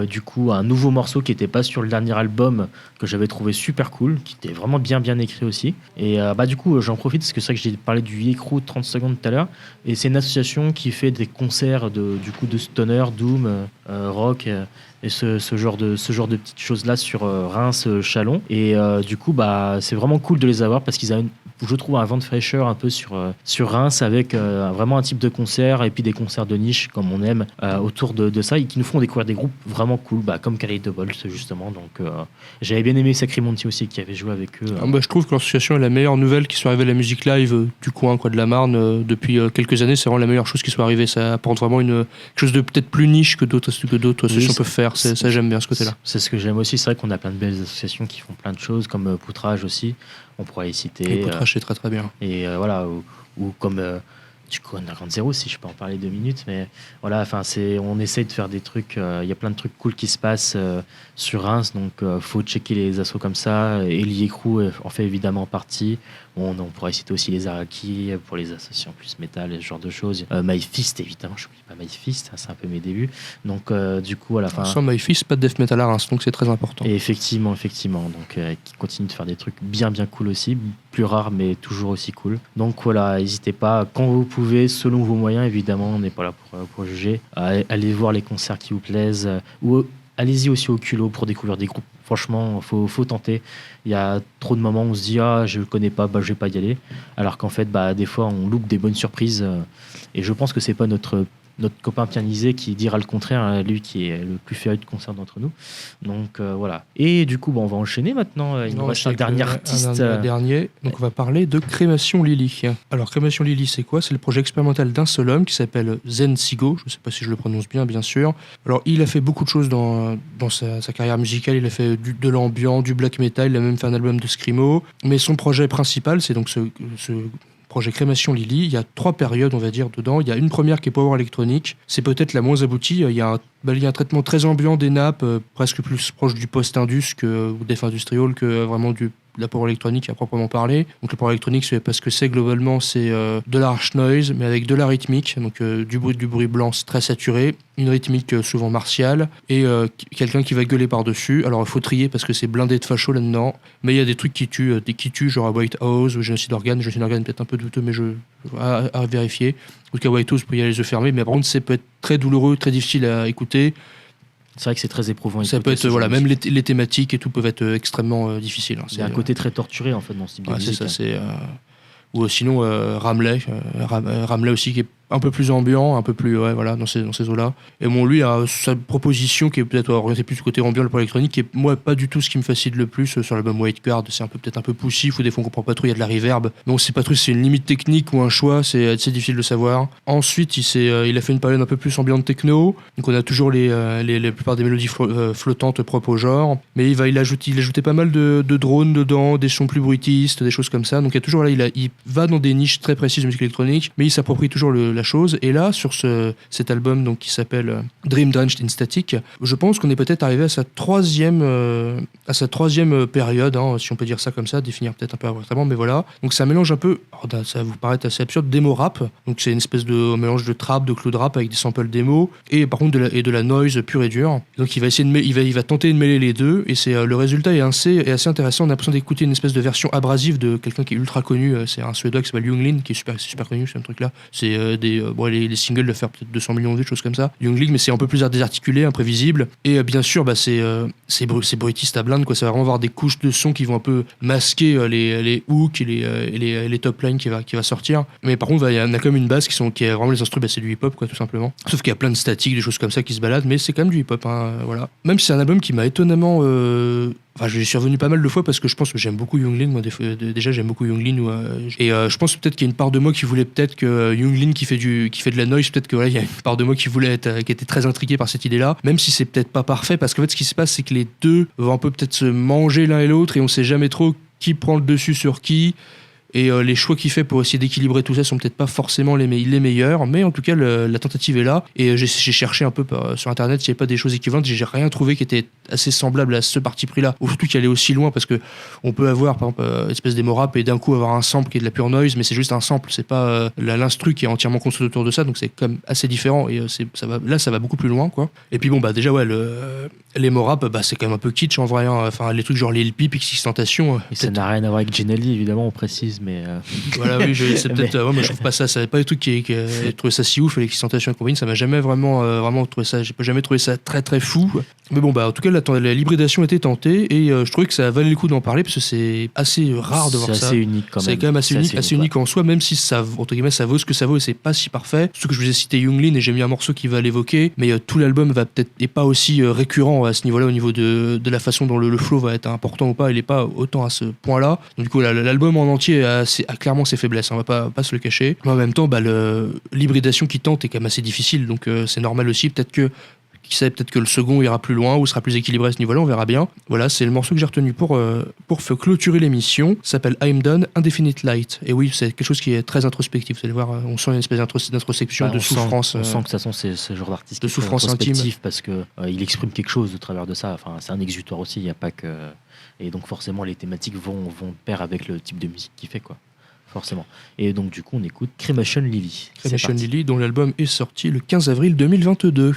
du coup un nouveau morceau qui n'était pas sur le dernier album, que j'avais trouvé super cool, qui était vraiment bien écrit aussi. Et du coup j'en profite parce que c'est vrai que j'ai parlé du Yécrou 30 secondes tout à l'heure, et c'est une association qui fait des concerts de stoner, doom, rock, et ce genre de petites choses là sur Reims, Châlons, et du coup c'est vraiment cool de les avoir parce qu'ils ont je trouve un vent de fraîcheur un peu sur Reims, avec vraiment un type de concert et puis des concerts de niche comme on aime autour de ça, et qui nous font découvrir des groupes vraiment cool, comme Calais Double justement. Donc j'avais bien aimé Sacrimonti aussi qui avait joué avec eux. Je trouve que l'association est la meilleure nouvelle qui soit arrivée à la musique live du coin de la Marne depuis quelques années. C'est vraiment la meilleure chose qui soit arrivée. Ça apporte vraiment quelque chose de peut-être plus niche que d'autres associations peuvent faire. Ça j'aime bien ce côté-là. C'est ce que j'aime aussi. C'est vrai qu'on a plein de belles associations qui font plein de choses, comme Poutrage aussi, on pourrait y citer. Et Poutrage c'est très très bien. Et voilà, ou comme du coup Underground Zero, si je peux en parler 2 minutes, mais voilà, on essaye de faire des trucs, il y a plein de trucs cool qui se passent sur Reims, donc faut checker les assos comme ça. Elie Crew en fait évidemment partie. On pourrait citer aussi les Araki pour les associations plus métal et ce genre de choses. My Fist, évidemment, je n'oublie pas My Fist, c'est un peu mes débuts. Donc du coup à la fin. Sans My Fist, pas de death metal à Reims, donc c'est très important. Et effectivement, donc qui continue de faire des trucs bien cool aussi, plus rares mais toujours aussi cool. Donc voilà, n'hésitez pas quand vous pouvez, selon vos moyens évidemment, on n'est pas là pour juger. Allez voir les concerts qui vous plaisent, ou allez-y aussi au culot pour découvrir des groupes. Franchement, faut tenter. Il y a trop de moments où on se dit je le connais pas, je vais pas y aller. Alors qu'en fait, des fois, on loupe des bonnes surprises. Et je pense que c'est pas notre copain pianisé qui dira le contraire, lui qui est le plus féru de concert d'entre nous. Donc voilà. Et du coup, on va enchaîner maintenant. Il nous reste un dernier artiste. Donc on va parler de Crémation Lily. Alors Crémation Lily, c'est quoi ? C'est le projet expérimental d'un seul homme qui s'appelle Zen Sigo. Je ne sais pas si je le prononce bien sûr. Alors il a fait beaucoup de choses dans sa carrière musicale. Il a fait de l'ambiant, du black metal. Il a même fait un album de screamo. Mais son projet principal, c'est donc ce projet Crémation Lily. Il y a 3 périodes, on va dire, dedans. Il y a une première qui est power électronique. C'est peut-être la moins aboutie. Il y a un traitement très ambiant des nappes, presque plus proche du post-indus ou Death Industrial que vraiment de la power électronique à proprement parler. Donc le power électronique, c'est parce que globalement, c'est de la harsh noise, mais avec de la rythmique, donc du bruit blanc très saturé, une rythmique souvent martiale, et quelqu'un qui va gueuler par-dessus. Alors il faut trier parce que c'est blindé de facho là-dedans, mais il y a des trucs qui tuent, genre à White House ou Génocide Organe peut-être un peu douteux, mais à vérifier. En tout cas, White House, peut y aller les yeux fermés, mais par contre, ça peut être très douloureux, très difficile à écouter. C'est vrai que c'est très éprouvant. Ça peut être, même les thématiques et tout peuvent être extrêmement difficiles. Il y a un côté très torturé en fait dans ce type de musique. C'est ça, ou sinon Ramley aussi qui est un peu plus ambiant, un peu plus ouais, voilà, dans ces eaux-là. Et bon, lui a sa proposition qui est peut-être orientée plus du côté ambiant, le pro électronique, qui est moi pas du tout ce qui me fascine le plus sur l'album White Card. C'est peut-être un peu poussif ou des fois on comprend pas trop, il y a de la reverb. Donc c'est pas trop, c'est une limite technique ou un choix, c'est difficile de savoir. Ensuite, il a fait une période un peu plus ambiante techno. Donc on a toujours la plupart des mélodies flottantes propres au genre, mais il ajoutait pas mal de drones dedans, des sons plus bruitistes, des choses comme ça. Donc il y a toujours là, il va dans des niches très précises de musique électronique, mais il s'approprie toujours la chose. Et là, sur cet album donc qui s'appelle Dream Drenched in Static, je pense qu'on est peut-être arrivé à sa troisième période, hein, si on peut dire ça comme ça, définir peut-être un peu vraiment, mais voilà. Donc ça mélange un peu, ça va vous paraître assez absurde, démo rap. Donc c'est une espèce de mélange de trap, de cloud rap avec des samples démo et par contre de la noise pure et dure. Donc il va essayer il va tenter de mêler les deux et c'est le résultat est assez intéressant. On a l'impression d'écouter une espèce de version abrasive de quelqu'un qui est ultra connu. C'est un Suédois qui s'appelle Younglin, qui est super connu, c'est un truc là. C'est les singles doivent faire peut-être 200 millions de vues, choses comme ça. Younglin, mais c'est un peu plus désarticulé, imprévisible. Et bien sûr, c'est bruitiste à blinde, quoi. Ça va vraiment avoir des couches de son qui vont un peu masquer les hooks et les top lines qui va sortir. Mais par contre, il y en a comme une base qui est vraiment les instruments, c'est du hip-hop, quoi, tout simplement. Sauf qu'il y a plein de statiques, des choses comme ça qui se baladent, mais c'est quand même du hip-hop, hein, voilà. Même si c'est un album qui m'a étonnamment Enfin, je suis revenu pas mal de fois parce que je pense que j'aime beaucoup Younglin. Moi, déjà, j'aime beaucoup Younglin. Et je pense peut-être qu'il y a une part de moi qui voulait peut-être que Younglin qui fait de la noise, peut-être que voilà, il y a une part de moi qui était très intriguée par cette idée-là. Même si c'est peut-être pas parfait, parce qu'en fait, ce qui se passe, c'est que les deux vont un peu peut-être se manger l'un et l'autre et on sait jamais trop qui prend le dessus sur qui. Et les choix qu'il fait pour essayer d'équilibrer tout ça sont peut-être pas forcément les meilleurs, mais en tout cas la tentative est là. Et j'ai cherché un peu sur internet s'il n'y avait pas des choses équivalentes. J'ai rien trouvé qui était assez semblable à ce parti pris là, ou surtout qui allait aussi loin, parce que on peut avoir par exemple une espèce d'émo rap et d'un coup avoir un sample qui est de la pure noise, mais c'est juste un sample, c'est pas l'instru qui est entièrement construit autour de ça, donc c'est quand même assez différent. Et ça va beaucoup plus loin, quoi. Et puis bon, déjà ouais, l'émo rap, c'est quand même un peu kitsch en vrai, hein. Enfin les trucs genre Lil Peep, XXXTentacion, et ça n'a rien à voir avec Gennady, évidemment, on précise, mais voilà, oui, c'est peut-être moi je trouve pas ça pas des trucs qui trouvé ça si ouf. L'excitation et compagnie, ça m'a jamais vraiment trouvé ça, j'ai jamais trouvé ça très très fou. Mais bon, en tout cas la l'hybridation était tentée et je trouvais que ça valait le coup d'en parler parce que c'est assez rare de voir ça. C'est assez unique quand même. C'est quand même assez unique en soi, même si ça, entre guillemets, ça vaut ce que ça vaut et c'est pas si parfait. Surtout que je vous ai cité Younglin et j'ai mis un morceau qui va l'évoquer, mais tout l'album n'est pas aussi récurrent à ce niveau-là, au niveau de la façon dont le flow va être important ou pas. Il est pas autant à ce point-là. Donc du coup, l'album en entier a clairement ses faiblesses, on va pas se le cacher. Mais en même temps, l'hybridation qui tente est quand même assez difficile, donc c'est normal aussi. Peut-être que le second ira plus loin ou sera plus équilibré à ce niveau-là, on verra bien. Voilà, c'est le morceau que j'ai retenu pour clôturer l'émission. Ça s'appelle I'm Done, Indefinite Light. Et oui, c'est quelque chose qui est très introspectif. Vous allez voir, on sent une espèce d'introspection, de souffrance. On sent que de toute façon, c'est ce genre d'artiste de souffrance intime. Parce que il exprime quelque chose au travers de ça. Enfin, c'est un exutoire aussi, il n'y a pas que... Et donc forcément, les thématiques vont de pair avec le type de musique qu'il fait, quoi. Forcément. Et donc du coup, on écoute Cremation Lily. Cremation Lily, dont l'album est sorti le 15 avril 2022.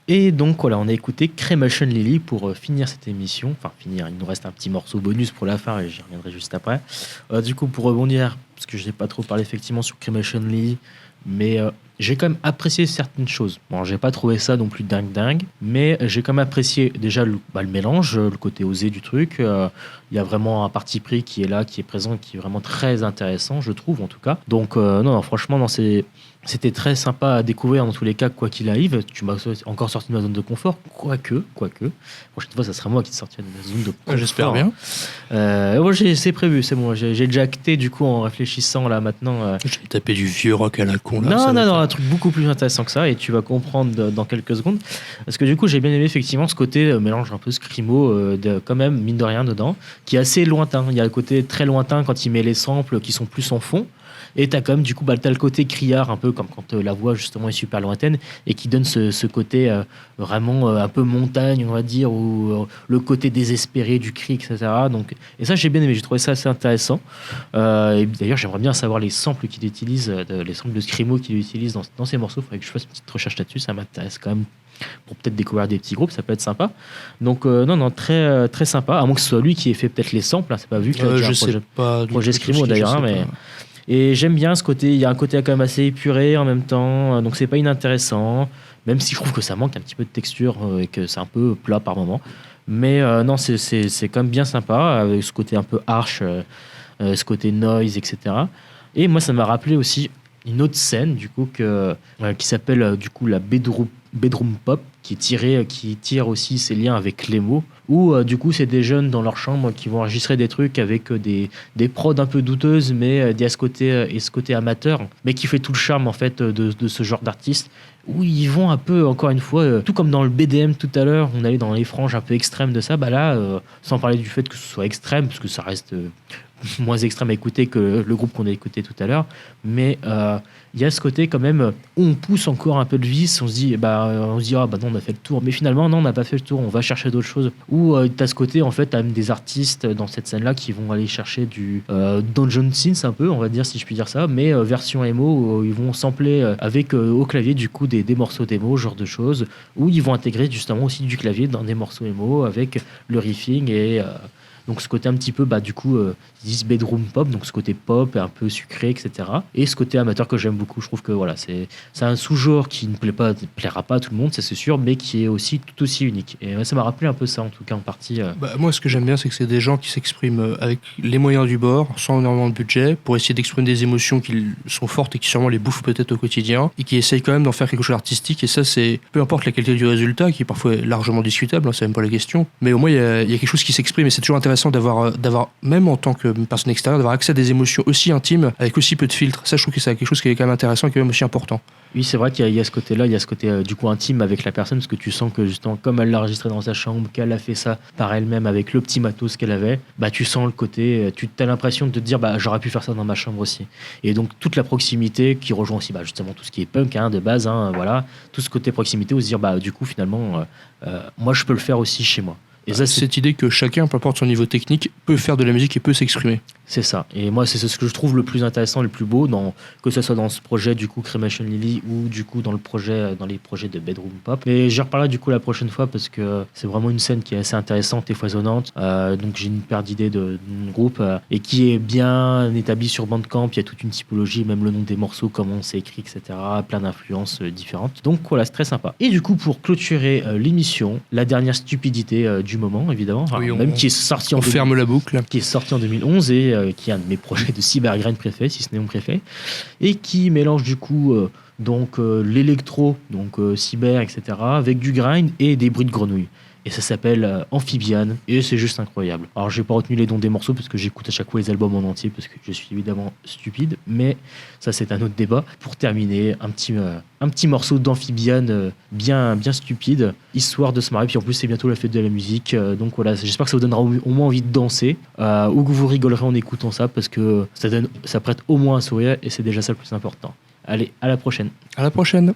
Et donc voilà, on a écouté Cremation Lily pour finir cette émission. Enfin finir, il nous reste un petit morceau bonus pour la fin et j'y reviendrai juste après. Du coup pour rebondir, parce que je n'ai pas trop parlé effectivement sur Cremation Lily, mais j'ai quand même apprécié certaines choses. Bon, j'ai pas trouvé ça non plus dingue, mais j'ai quand même apprécié déjà le mélange, le côté osé du truc. Il y a vraiment un parti pris qui est là, qui est présent, qui est vraiment très intéressant, je trouve en tout cas. Donc non, franchement, non, c'était très sympa à découvrir dans tous les cas, quoi qu'il arrive. Tu m'as encore sorti de ma zone de confort, quoique. Prochaine fois, ça sera moi qui te sortirai de ma zone de confort. J'espère bien. C'est prévu, c'est bon. J'ai déjà acté du coup en réfléchissant là maintenant. Je vais taper du vieux rock à la con là. Non, un truc beaucoup plus intéressant que ça et tu vas comprendre dans quelques secondes. Parce que du coup, j'ai bien aimé effectivement ce côté mélange un peu scrimo, quand même, mine de rien dedans, qui est assez lointain. Il y a le côté très lointain quand il met les samples qui sont plus en fond. Et t'as quand même du coup t'as le côté criard un peu comme quand la voix justement est super lointaine et qui donne ce côté vraiment un peu montagne on va dire ou le côté désespéré du cri etc. Donc, et ça j'ai bien aimé, j'ai trouvé ça assez intéressant et d'ailleurs j'aimerais bien savoir les samples qu'il utilise, les samples de Scrimo qu'il utilise dans ses morceaux. Il faudrait que je fasse une petite recherche là-dessus, ça m'intéresse quand même pour peut-être découvrir des petits groupes, ça peut être sympa. Donc non, très, très sympa, à moins que ce soit lui qui ait fait peut-être les samples, hein, c'est pas vu qu'il a déjà un projet Scrimo d'ailleurs, mais... Et j'aime bien ce côté, il y a un côté quand même assez épuré en même temps, donc c'est pas inintéressant, même si je trouve que ça manque un petit peu de texture et que c'est un peu plat par moment. Mais non, c'est quand même bien sympa, avec ce côté un peu harsh, ce côté noise, etc. Et moi, ça m'a rappelé aussi une autre scène du coup qui s'appelle du coup la bedroom pop, qui tire aussi ses liens avec l'emo, où du coup c'est des jeunes dans leur chambre qui vont enregistrer des trucs avec des prods un peu douteuses, mais il y a ce côté amateur, mais qui fait tout le charme en fait de ce genre d'artiste, où ils vont un peu, encore une fois, tout comme dans le BDM tout à l'heure, on allait dans les franges un peu extrêmes de ça, bah là, sans parler du fait que ce soit extrême, parce que ça reste moins extrême à écouter que le groupe qu'on a écouté tout à l'heure, mais il y a ce côté quand même où on pousse encore un peu de vis, on se dit non, on a fait le tour, mais finalement non, on n'a pas fait le tour, on va chercher d'autres choses, ou tu as ce côté en fait, tu as même des artistes dans cette scène là qui vont aller chercher du dungeon synth un peu, on va dire, si je puis dire ça, mais version emo, où ils vont sampler avec au clavier du coup des morceaux démo, ce genre de choses, où ils vont intégrer justement aussi du clavier dans des morceaux emo avec le riffing et donc ce côté un petit peu, du coup, ils disent bedroom pop, donc ce côté pop, un peu sucré, etc. Et ce côté amateur que j'aime beaucoup. Je trouve que voilà, c'est un sous-genre qui ne plaira pas à tout le monde, ça c'est sûr, mais qui est aussi tout aussi unique. Et ça m'a rappelé un peu ça, en tout cas, en partie. Moi, ce que j'aime bien, c'est que c'est des gens qui s'expriment avec les moyens du bord, sans énormément de budget, pour essayer d'exprimer des émotions qui sont fortes et qui sûrement les bouffent peut-être au quotidien, et qui essayent quand même d'en faire quelque chose d'artistique. Et ça, c'est peu importe la qualité du résultat, qui parfois est largement discutable, hein, c'est même pas la question, mais au moins il y a quelque chose qui s'exprime, et c'est toujours intéressant d'avoir même en tant que personne extérieure, d'avoir accès à des émotions aussi intimes avec aussi peu de filtres. Ça, je trouve que c'est quelque chose qui est quand même intéressant et qui est même aussi important. Oui, c'est vrai qu'il y a ce côté-là, il y a ce côté du coup intime avec la personne, parce que tu sens que justement, comme elle l'a enregistré dans sa chambre, qu'elle a fait ça par elle-même avec le petit matos qu'elle avait, tu sens le côté, tu as l'impression de te dire, j'aurais pu faire ça dans ma chambre aussi. Et donc toute la proximité qui rejoint aussi justement tout ce qui est punk de base, voilà, tout ce côté proximité où se dire, du coup finalement, moi je peux le faire aussi chez moi. Et ça, cette idée que chacun, peu importe son niveau technique, peut faire de la musique et peut s'exprimer. C'est ça. Et moi, c'est ce que je trouve le plus intéressant, le plus beau, que ce soit dans ce projet du coup Cremation Lily ou du coup dans les projets de Bedroom Pop. Et j'y reparlerai du coup la prochaine fois parce que c'est vraiment une scène qui est assez intéressante et foisonnante. Donc j'ai une paire d'idées de groupe et qui est bien établie sur Bandcamp. Il y a toute une typologie, même le nom des morceaux, comment c'est écrit, etc. Plein d'influences différentes. Donc voilà, c'est très sympa. Et du coup, pour clôturer l'émission, la dernière stupidité du moment, évidemment, qui est sorti en ferme la boucle, qui est sorti en 2011 et qui est un de mes projets de cybergrain préférés, si ce n'est mon préféré, et qui mélange du coup l'électro, donc cyber, etc., avec du grind et des bruits de grenouilles. Et ça s'appelle Amphibian, et c'est juste incroyable. Alors j'ai pas retenu les noms des morceaux parce que j'écoute à chaque fois les albums en entier parce que je suis évidemment stupide, mais ça c'est un autre débat. Pour terminer, un petit morceau d'Amphibian bien ça, histoire de se marrer. Puis en plus c'est bientôt la fête de la musique, donc voilà, j'espère que ça vous donnera au moins envie de danser, ou que vous rigolerez en écoutant ça parce que ça prête au moins un sourire et c'est déjà ça le plus important. Allez, à la prochaine. À la prochaine.